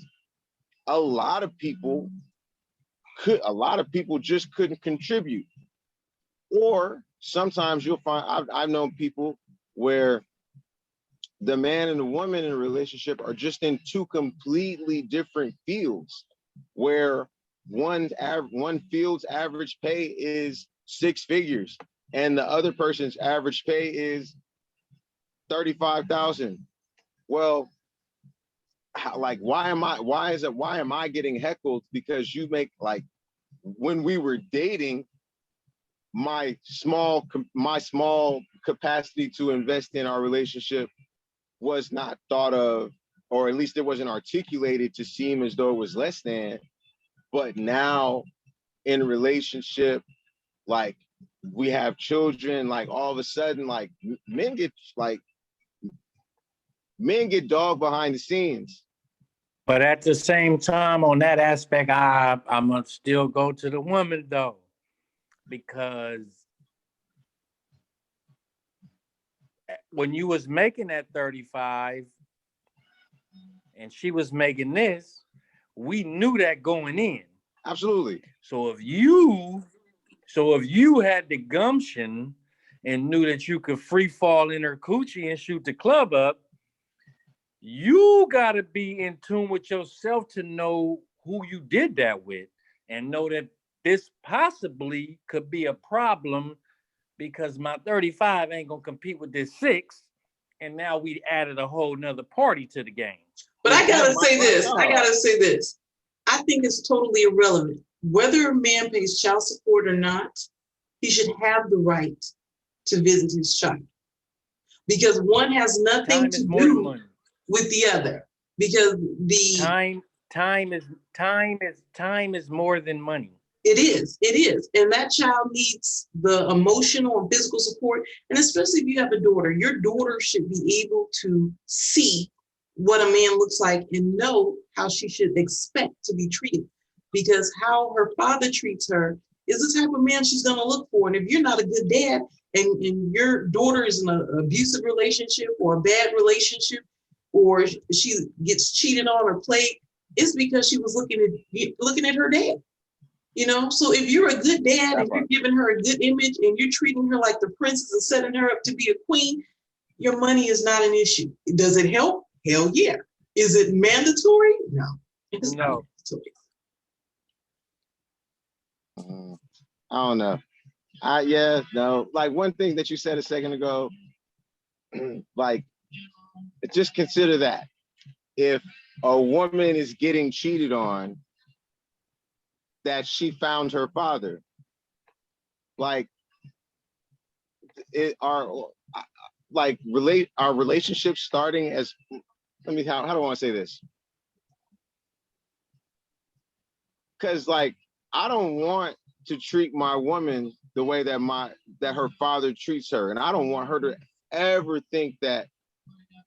Speaker 4: a lot of people just couldn't contribute. Or sometimes you'll find, I've known people where the man and the woman in a relationship are just in two completely different fields, where one field's average pay is 6 figures and the other person's average pay is 35,000. Well, why am I getting heckled because you make, like, when we were dating, my small capacity to invest in our relationship was not thought of, or at least it wasn't articulated to seem as though it was less than. But now in a relationship, like, we have children, like, all of a sudden, like, men get, like, Men get dogged behind the scenes.
Speaker 3: But at the same time, on that aspect, I'm gonna still go to the woman though, because when you was making that 35 and she was making this, we knew that going in.
Speaker 4: Absolutely.
Speaker 3: So if you had the gumption and knew that you could free fall in her coochie and shoot the club up, you got to be in tune with yourself to know who you did that with and know that this possibly could be a problem because my 35 ain't going to compete with this 6. And now we added a whole nother party to the game.
Speaker 1: But I gotta say this. I think it's totally irrelevant. Whether a man pays child support or not, he should have the right to visit his child. Because one has nothing to do with the other. Because the
Speaker 3: time is more than money.
Speaker 1: It is. And that child needs the emotional and physical support. And especially if you have a daughter, your daughter should be able to see what a man looks like and know how she should expect to be treated. Because how her father treats her is the type of man she's going to look for. And if you're not a good dad and your daughter is in an abusive relationship or a bad relationship, or she gets cheated on or played, it's because she was looking at her dad. You know, so if you're a good dad and you're giving her a good image and you're treating her like the princess and setting her up to be a queen, your money is not an issue. Does it help? Hell yeah. Is it mandatory? No. It's not mandatory.
Speaker 4: I don't know. Like one thing that you said a second ago, like just consider that if a woman is getting cheated on, that she found her father. Like our relationships starting as, how do I want to say this? Because like, I don't want to treat my woman the way that her father treats her. And I don't want her to ever think that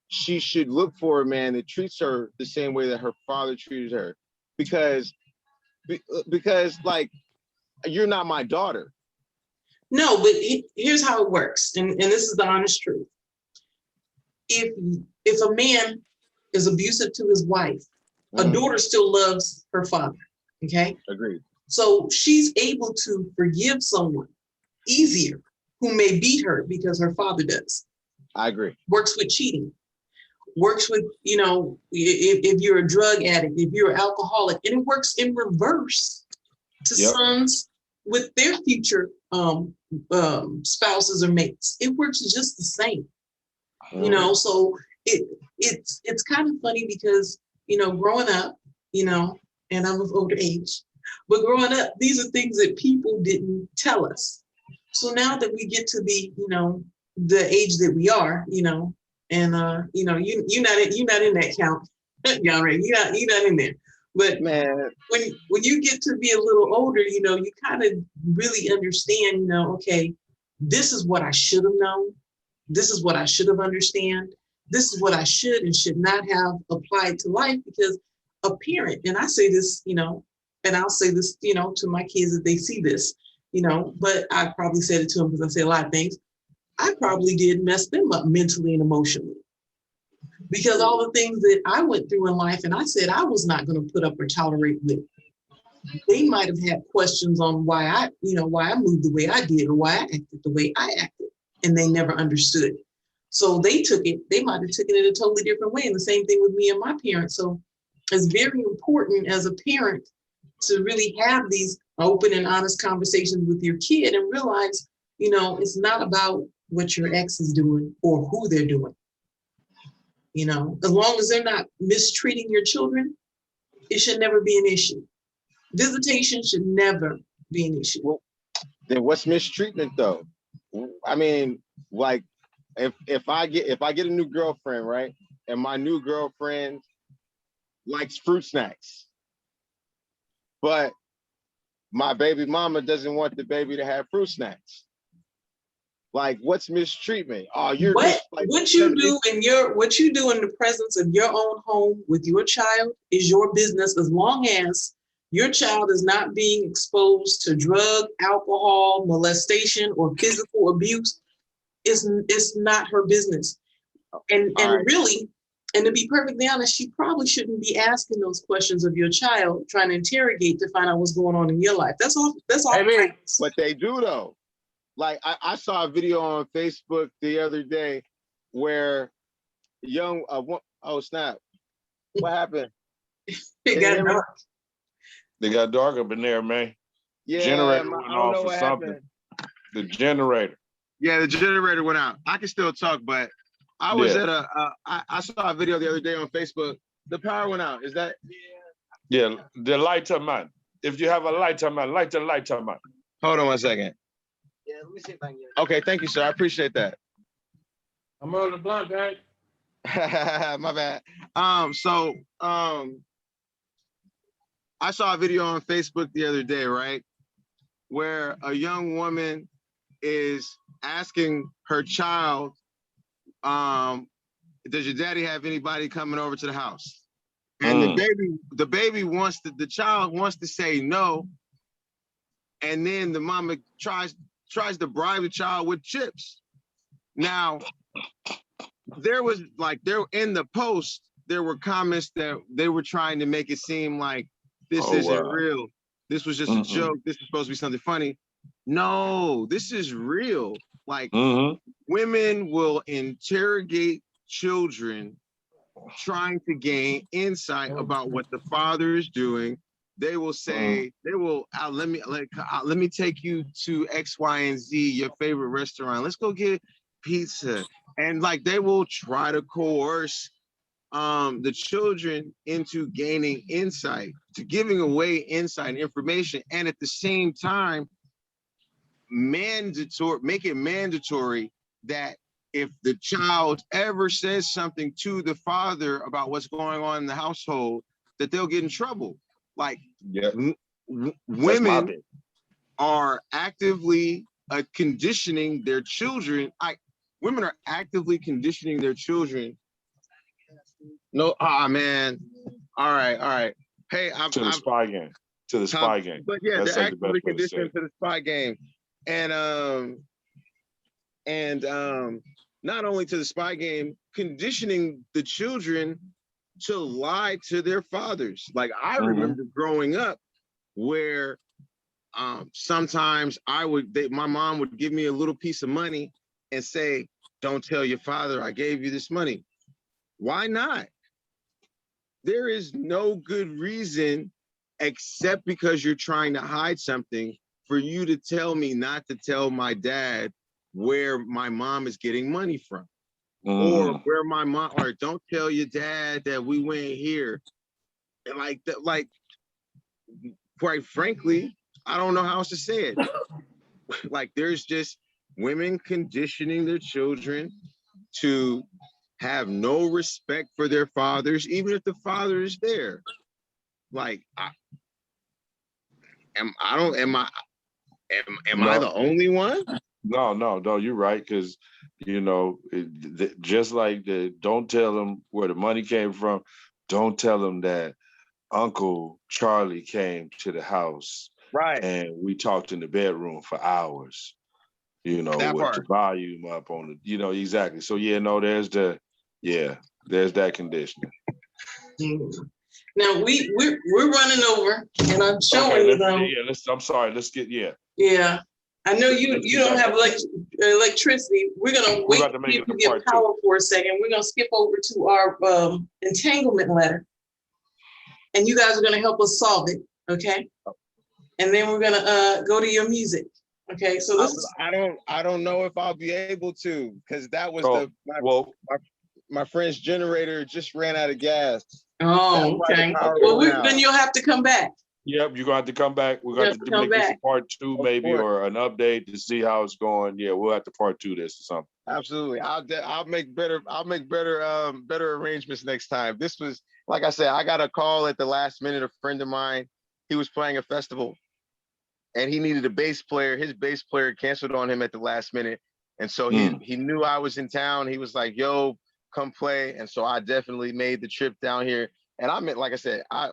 Speaker 4: she should look for a man that treats her the same way that her father treated her. Because like, you're not my daughter.
Speaker 1: No, but here's how it works. And this is the honest truth. If a man is abusive to his wife, a daughter still loves her father. Okay?
Speaker 4: Agreed.
Speaker 1: So she's able to forgive someone easier who may beat her because her father does.
Speaker 4: I agree.
Speaker 1: Works with cheating. Works with, you know, if you're a drug addict, if you're an alcoholic, and it works in reverse to sons with their future spouses or mates. It works just the same, you know. So it's kind of funny because, you know, growing up, you know, and I'm of older age, but growing up, these are things that people didn't tell us. So now that we get to be, you know, the age that we are, you know, and you know, you're not in that count, y'all, right? You're not in there. But
Speaker 4: man,
Speaker 1: when you get to be a little older, you know, you kind of really understand, you know, okay, this is what I should have known. This is what I should have understand. This is what I should and should not have applied to life, because a parent, and I say this, you know, and I'll say this, you know, to my kids if they see this, you know, but I probably said it to them because I say a lot of things. I probably did mess them up mentally and emotionally. Because all the things that I went through in life, and I said I was not going to put up or tolerate with. They might have had questions on why I moved the way I did or why I acted the way I acted, and they never understood. So they might have taken it a totally different way. And the same thing with me and my parents. So it's very important as a parent to really have these open and honest conversations with your kid and realize, you know, it's not about what your ex is doing or who they're doing. You know, as long as they're not mistreating your children, it should never be an issue. Visitation should never be an issue.
Speaker 4: Well, then what's mistreatment though? I mean, like if I get a new girlfriend, right? And my new girlfriend likes fruit snacks, but my baby mama doesn't want the baby to have fruit snacks. Like, what's mistreatment? Oh, you're
Speaker 1: What you do in the presence of your own home with your child is your business, as long as your child is not being exposed to drug, alcohol, molestation, or physical abuse. It's not her business. And
Speaker 4: right.
Speaker 1: really, and to be perfectly honest, she probably shouldn't be asking those questions of your child, trying to interrogate to find out what's going on in your life. That's all.
Speaker 4: But they do though. Like I saw a video on Facebook the other day where young oh snap, what happened?
Speaker 1: It got dark.
Speaker 2: They got dark up in there, man.
Speaker 4: Yeah,
Speaker 2: Generator
Speaker 4: I
Speaker 2: went
Speaker 4: don't
Speaker 2: off
Speaker 4: know
Speaker 2: or
Speaker 4: what
Speaker 2: something.
Speaker 4: happened.
Speaker 2: The generator.
Speaker 4: Yeah, the generator went out. I can still talk, but I was at I saw a video the other day on Facebook. The power went out. Is that?
Speaker 2: Yeah, the lighter man. If you have a lighter man, light the lighter man.
Speaker 4: Hold on one second. Yeah, let me see if I can get it. Okay, thank you, sir. I appreciate that.
Speaker 3: I'm on the blunt, guys.
Speaker 4: My bad. I saw a video on Facebook the other day, right? Where a young woman is asking her child, does your daddy have anybody coming over to the house? And the baby the child wants to say no. And then the mama tries to bribe the child with chips. Now, there in the post, there were comments that they were trying to make it seem like this isn't real. This was just a joke. This is supposed to be something funny. No, this is real. Like women will interrogate children trying to gain insight about what the father is doing. They will say, let me take you to X, Y, and Z, your favorite restaurant. Let's go get pizza. And like they will try to coerce the children into gaining insight, to giving away insight and information, and at the same time, make it mandatory that if the child ever says something to the father about what's going on in the household, that they'll get in trouble. Like women are actively conditioning their children. Women are actively conditioning their children. No, man. All right. Hey,
Speaker 2: to the spy game.
Speaker 4: But yeah,
Speaker 2: That's
Speaker 4: they're
Speaker 2: like
Speaker 4: actively conditioning to the spy game, and not only to the spy game, conditioning the children to lie to their fathers. Like I remember growing up where sometimes my mom would give me a little piece of money and say, don't tell your father I gave you this money. Why not? There is no good reason except because you're trying to hide something for you to tell me not to tell my dad where my mom is getting money from. Or where my mom, or don't tell your dad that we went here. And like that, like, quite frankly, I don't know how else to say it. Like there's just women conditioning their children to have no respect for their fathers, even if the father is there. Like, am I the only one?
Speaker 2: No, you're right. Because, just like don't tell them where the money came from. Don't tell them that Uncle Charlie came to the house.
Speaker 4: Right.
Speaker 2: And we talked in the bedroom for hours, with the volume up on the, exactly. So there's that conditioning.
Speaker 1: Now we're running over, and I'm showing you them.
Speaker 2: I'm sorry. Let's get
Speaker 1: Yeah, I know you don't have electricity. We're gonna wait to see if we get power for a second. We're gonna skip over to our entanglement letter, and you guys are gonna help us solve it, okay? And then we're gonna go to your music. Okay, so
Speaker 4: I don't know if I'll be able to, because that was my friend's generator just ran out of gas.
Speaker 1: Oh, okay. Well, then you'll have to come back.
Speaker 2: Yep, you're gonna have to come back. We're gonna have to make this a part 2, maybe, or an update to see how it's going. Yeah, we'll have to part 2 this or something.
Speaker 4: Absolutely. I'll make better arrangements next time. This was, like I said, I got a call at the last minute. A friend of mine, he was playing a festival and he needed a bass player. His bass player canceled on him at the last minute. And so he knew I was in town. He was like, yo, come play. And so I definitely made the trip down here. And I mean, like I said, I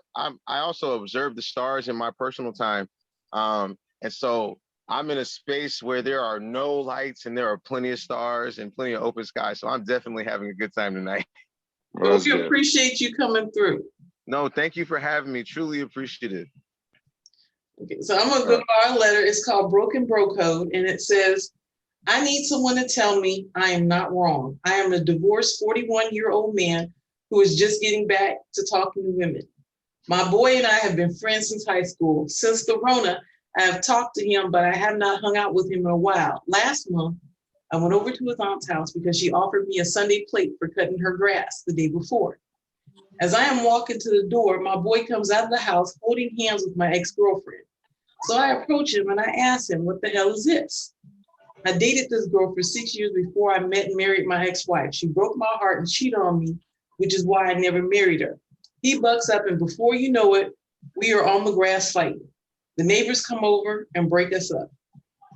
Speaker 4: also observed the stars in my personal time. And so I'm in a space where there are no lights and there are plenty of stars and plenty of open sky. So I'm definitely having a good time tonight.
Speaker 1: Well, we appreciate you coming through.
Speaker 4: No, thank you for having me. Truly appreciate it.
Speaker 1: Okay, so I'm gonna go to our letter. It's called Broken Bro Code, and it says, I need someone to tell me I am not wrong. I am a divorced 41-year-old man who is just getting back to talking to women. My boy and I have been friends since high school. Since the Rona, I have talked to him, but I have not hung out with him in a while. Last month, I went over to his aunt's house because she offered me a Sunday plate for cutting her grass the day before. As I am walking to the door, my boy comes out of the house holding hands with my ex-girlfriend. So I approach him and I ask him, what the hell is this? I dated this girl for 6 years before I met and married my ex-wife. She broke my heart and cheated on me, which is why I never married her. He bucks up and before you know it, we are on the grass fighting. The neighbors come over and break us up.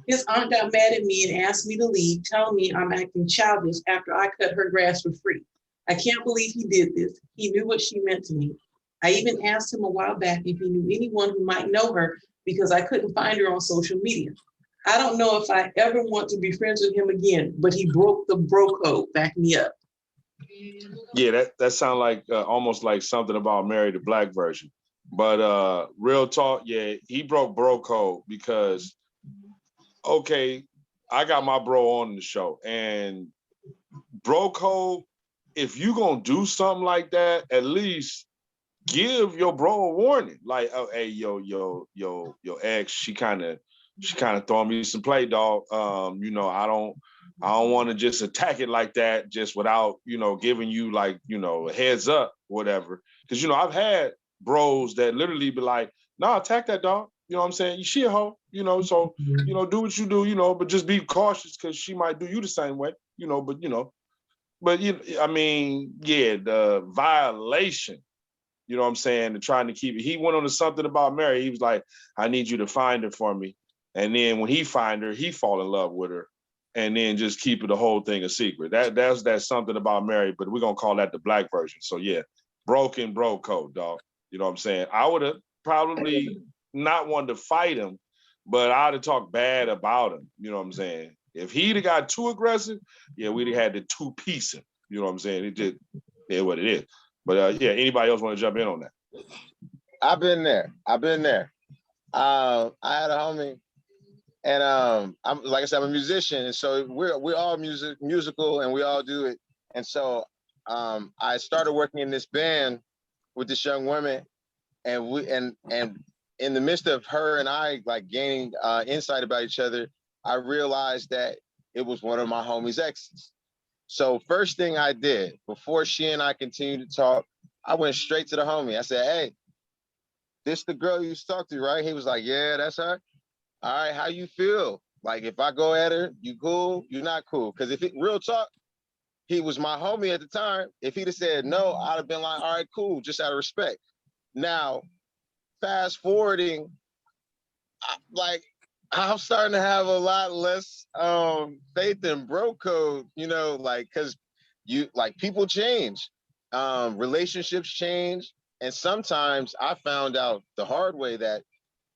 Speaker 1: His aunt got mad at me and asked me to leave, telling me I'm acting childish after I cut her grass for free. I can't believe he did this. He knew what she meant to me. I even asked him a while back if he knew anyone who might know her because I couldn't find her on social media. I don't know if I ever want to be friends with him again, but he broke the bro code. Back me up.
Speaker 2: Yeah, that sounds like almost like something about Mary the Black version. But real talk, yeah, he broke bro code because, okay, I got my bro on the show. And bro code, if you gonna do something like that, at least give your bro a warning. Like, oh, hey, your ex, she kind of throwing me some play, dog. You know, I don't want to just attack it like that, just without, you know, giving you like, you know, a heads up, whatever. Because, you know, I've had bros that literally be like, nah, attack that dog. You know what I'm saying? She a hoe, you know, so, you know, do what you do, you know, but just be cautious because she might do you the same way, you know, but, you know, I mean, yeah, the violation, you know what I'm saying, and trying to keep it. He went on to something about Mary. He was like, I need you to find her for me. And then when he find her, he fall in love with her. And then just keep the whole thing a secret. That's something about Mary, but we're gonna call that the Black version. So yeah, broken bro code, dog. You know what I'm saying? I would have probably not wanted to fight him, but I'd have talked bad about him. You know what I'm saying? If he'd have got too aggressive, yeah, we'd have had to two-piece him. You know what I'm saying? It just is what it is. But yeah, anybody else want to jump in on that?
Speaker 4: I've been there. I had a homie, and I'm like I said, I'm a musician, and so we're all musical, and we all do it. And so I started working in this band with this young woman, and in the midst of her and I like gaining insight about each other, I realized that it was one of my homie's exes. So first thing I did before she and I continued to talk, I went straight to the homie. I said, hey, this the girl you used to talk to, right? He was like, yeah, that's her. All right, how you feel? Like, if I go at her, you cool? You not cool? Because if it real talk, he was my homie at the time. If he'd have said no, I'd have been like, all right, cool, just out of respect. Now, fast forwarding, I'm starting to have a lot less faith in bro code, you know, like, because people change, relationships change. And sometimes I found out the hard way that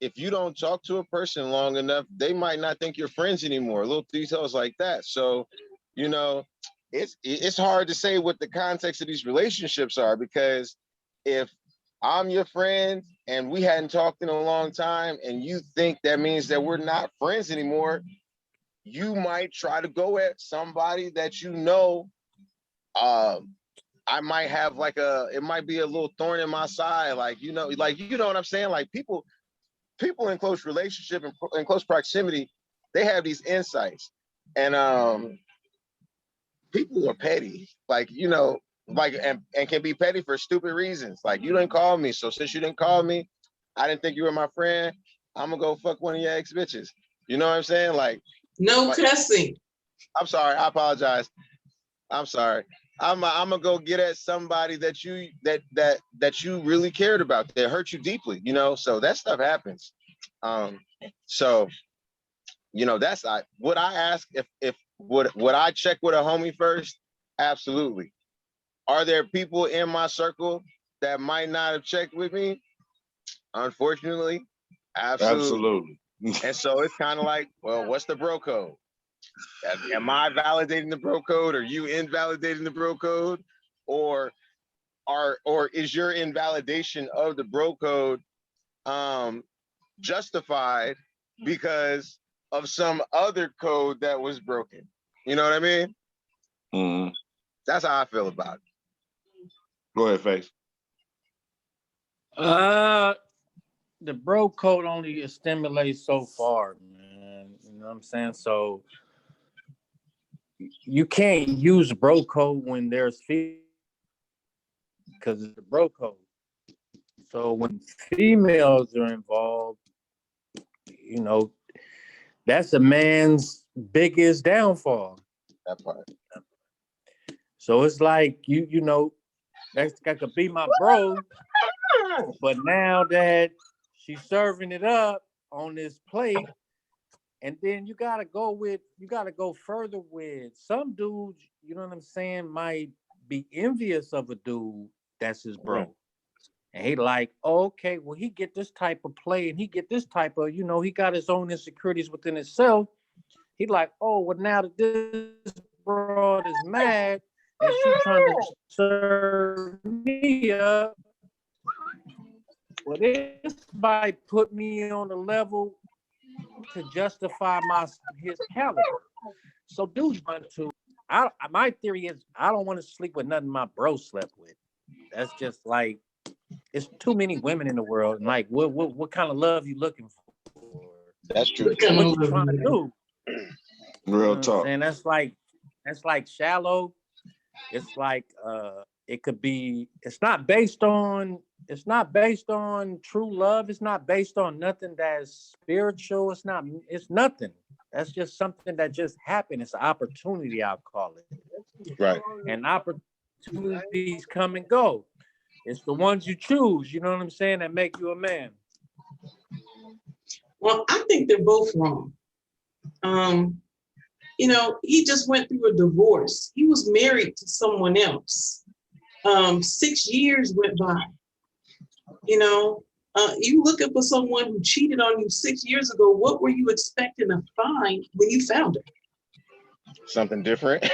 Speaker 4: if you don't talk to a person long enough, they might not think you're friends anymore. Little details like that. So, you know, it's hard to say what the context of these relationships are, because if I'm your friend and we hadn't talked in a long time and you think that means that we're not friends anymore, you might try to go at somebody that you know. I might have it might be a little thorn in my side, like, you know what I'm saying? Like people in close relationship and in close proximity, they have these insights. And people are petty, like, you know, like, and can be petty for stupid reasons. Like, you didn't call me, so since you didn't call me, I didn't think you were my friend, I'm gonna go fuck one of your ex bitches. You know what I'm saying? Like,
Speaker 1: no cussing.
Speaker 4: I'm sorry, I apologize. I'm sorry. I'm gonna go get at somebody that you really cared about, that hurt you deeply, you know. So that stuff happens. So, you know, that's what I ask. would I check with a homie first? Absolutely. Are there people in my circle that might not have checked with me? Unfortunately, absolutely. And so it's kind of like, well, what's the bro code? Am I validating the bro code? Are you invalidating the bro code? Or is your invalidation of the bro code justified because of some other code that was broken? You know what I mean?
Speaker 2: Mm-hmm.
Speaker 4: That's how I feel about it.
Speaker 2: Go ahead, Face.
Speaker 3: The bro code only stimulates so far, man. You know what I'm saying? So you can't use bro code when there's female because it's the bro code. So when females are involved, you know, that's a man's biggest downfall.
Speaker 4: That part.
Speaker 3: So it's like you know, that could be my bro, but now that she's serving it up on this plate, and then you gotta go further with some dudes, you know what I'm saying, might be envious of a dude that's his bro.
Speaker 4: Right.
Speaker 3: And he like, oh, okay, well, he get this type of play and he get this type of, you know, he got his own insecurities within himself. He like, oh, well, now that this broad is mad and she trying to serve me up, well, this might put me on the level to justify his caliber. So dudes want to, my theory is I don't want to sleep with nothing my bro slept with. That's just like, it's too many women in the world. And like, what kind of love you looking for?
Speaker 4: That's true.
Speaker 3: So what you trying to do?
Speaker 2: Real talk.
Speaker 3: And that's like shallow. It's like it could be. It's not based on true love. It's not based on nothing that's spiritual. It's nothing. That's just something that just happened. It's an opportunity, I'll call it.
Speaker 4: Right.
Speaker 3: And opportunities come and go. It's the ones you choose, you know what I'm saying, that make you a man.
Speaker 1: Well, I think they're both wrong. You know, he just went through a divorce. He was married to someone else. 6 years went by. You know, you looking for someone who cheated on you 6 years ago. What were you expecting to find when you found her?
Speaker 4: Something different.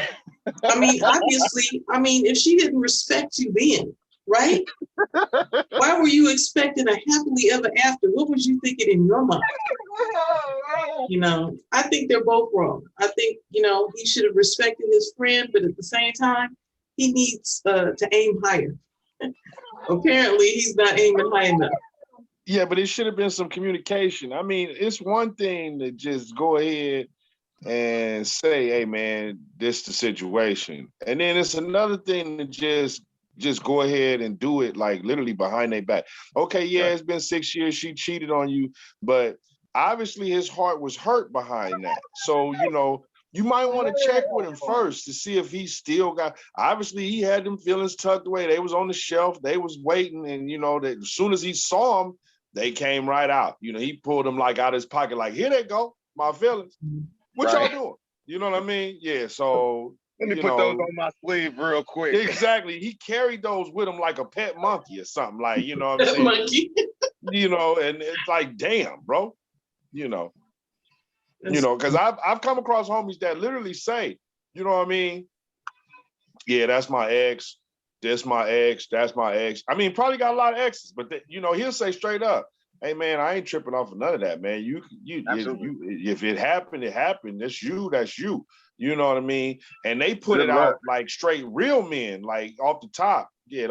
Speaker 1: I mean, obviously, if she didn't respect you then, right? Why were you expecting a happily ever after? What was you thinking in your mind? You know, I think they're both wrong. I think, you know, he should have respected his friend, but at the same time, he needs to aim higher. Apparently, he's not aiming high enough.
Speaker 2: Yeah, but it should have been some communication. I mean, it's one thing to just go ahead and say, hey, man, this is the situation. And then it's another thing to just go ahead and do it like literally behind their back. Okay, yeah, it's been 6 years. She cheated on you, but obviously his heart was hurt behind that. So, you know, you might want to check with him first to see if he still got, obviously he had them feelings tucked away. They was on the shelf. They was waiting. And, you know, that as soon as he saw them, they came right out. You know, he pulled them like out of his pocket, like, here they go, my feelings. What y'all doing? You know what I mean? Yeah, so
Speaker 4: let me put those on my sleeve real quick.
Speaker 2: Exactly. He carried those with him like a pet monkey or something, like, you know what I'm saying?
Speaker 1: Monkey.
Speaker 2: You know, and it's like, damn, bro. You know, because I've come across homies that literally say, you know what I mean? Yeah, that's my ex. That's my ex. That's my ex. I mean, probably got a lot of exes, but you know, he'll say straight up, hey man, I ain't tripping off of none of that, man. If it happened, it happened. That's you. You know what I mean? And they put it out like straight real men, like off the top. Yeah,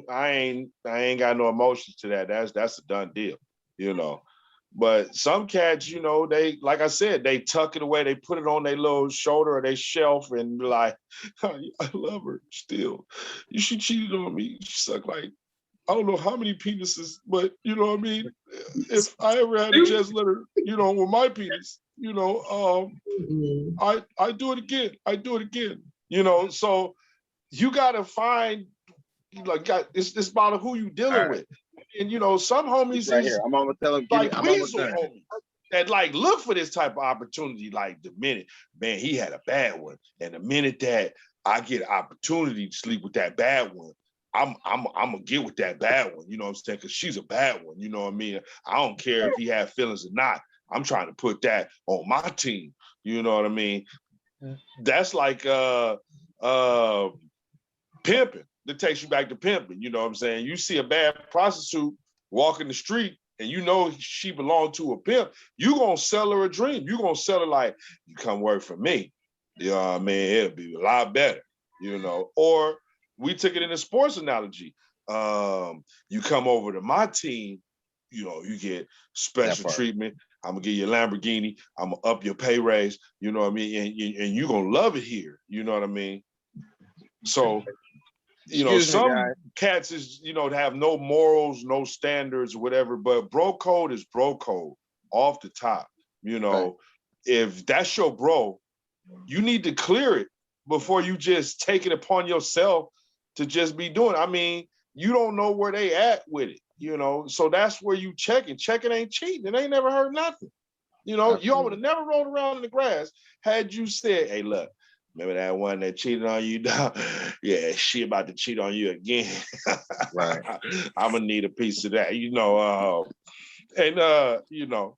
Speaker 2: I ain't got no emotions to that. That's a done deal, you know. But some cats, you know, they, like I said, they tuck it away, they put it on their little shoulder or their shelf and be like, I love her still. She cheated on me. She sucked like, I don't know how many penises, but you know what I mean? If I ever had a chance to let her, you know, with my penis, you know, I do it again. You know, so you gotta find, like, it's about who you dealing with. And you know, some homies
Speaker 4: right here. I'm gonna tell him,
Speaker 2: like weasel homies. And like, look for this type of opportunity. Like the minute, man, he had a bad one. And the minute that I get an opportunity to sleep with that bad one, I'm gonna get with that bad one. You know what I'm saying? Because she's a bad one. You know what I mean? I don't care if he had feelings or not. I'm trying to put that on my team. You know what I mean? That's like pimping. That takes you back to pimping. You know what I'm saying? You see a bad prostitute walking the street and you know she belonged to a pimp, you gonna sell her a dream. You gonna sell her like, you come work for me. You know what I mean? It'll be a lot better, you know. Or we took it in a sports analogy. You come over to my team, you know, you get special treatment. I'm gonna give you a Lamborghini. I'm gonna up your pay raise. You know what I mean? And you're gonna love it here. You know what I mean? So, you know, some cats is, you know, have no morals, no standards, whatever, but bro code is bro code off the top. You know, if that's your bro, you need to clear it before you just take it upon yourself to just be doing it. I mean, you don't know where they at with it, you know, so that's where you check it. Checking ain't cheating. It ain't never hurt nothing. You know, y'all would have never rolled around in the grass had you said, hey, look, remember that one that cheated on you? Yeah, she about to cheat on you again.
Speaker 4: Right.
Speaker 2: I'm gonna need a piece of that, you know. You know,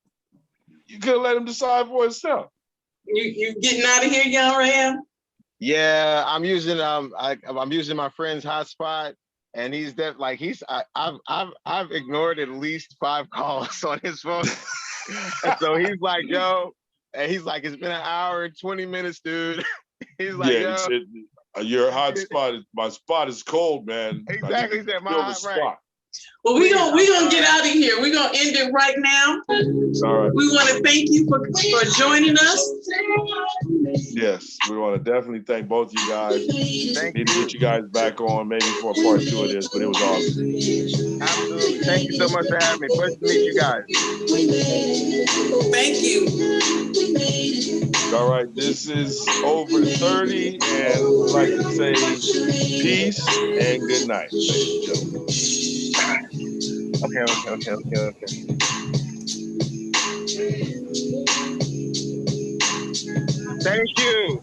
Speaker 2: you could let him decide for himself.
Speaker 1: You getting out of here, young Ram?
Speaker 4: Yeah, I'm using my friend's hotspot, and I've ignored at least 5 calls on his phone. And so he's like, yo, and he's like, it's been an hour and 20 minutes, dude. He's like, yo,
Speaker 2: your hotspot my spot is cold, man.
Speaker 4: Exactly, he said my hot spot.
Speaker 1: Well, we're gonna get out of here. We're gonna end it right now.
Speaker 2: All right.
Speaker 1: We want to thank you for joining us.
Speaker 2: Yes, we want to definitely thank both of you guys. Need to get you guys back on maybe for a part 2 of this, but it was awesome.
Speaker 4: Absolutely. Thank you so much for having me. Pleasure to meet you guys.
Speaker 1: Thank you.
Speaker 2: All right, this is over 30, and I'd like to say peace and good night, ladies and gentlemen.
Speaker 4: Okay. Thank you.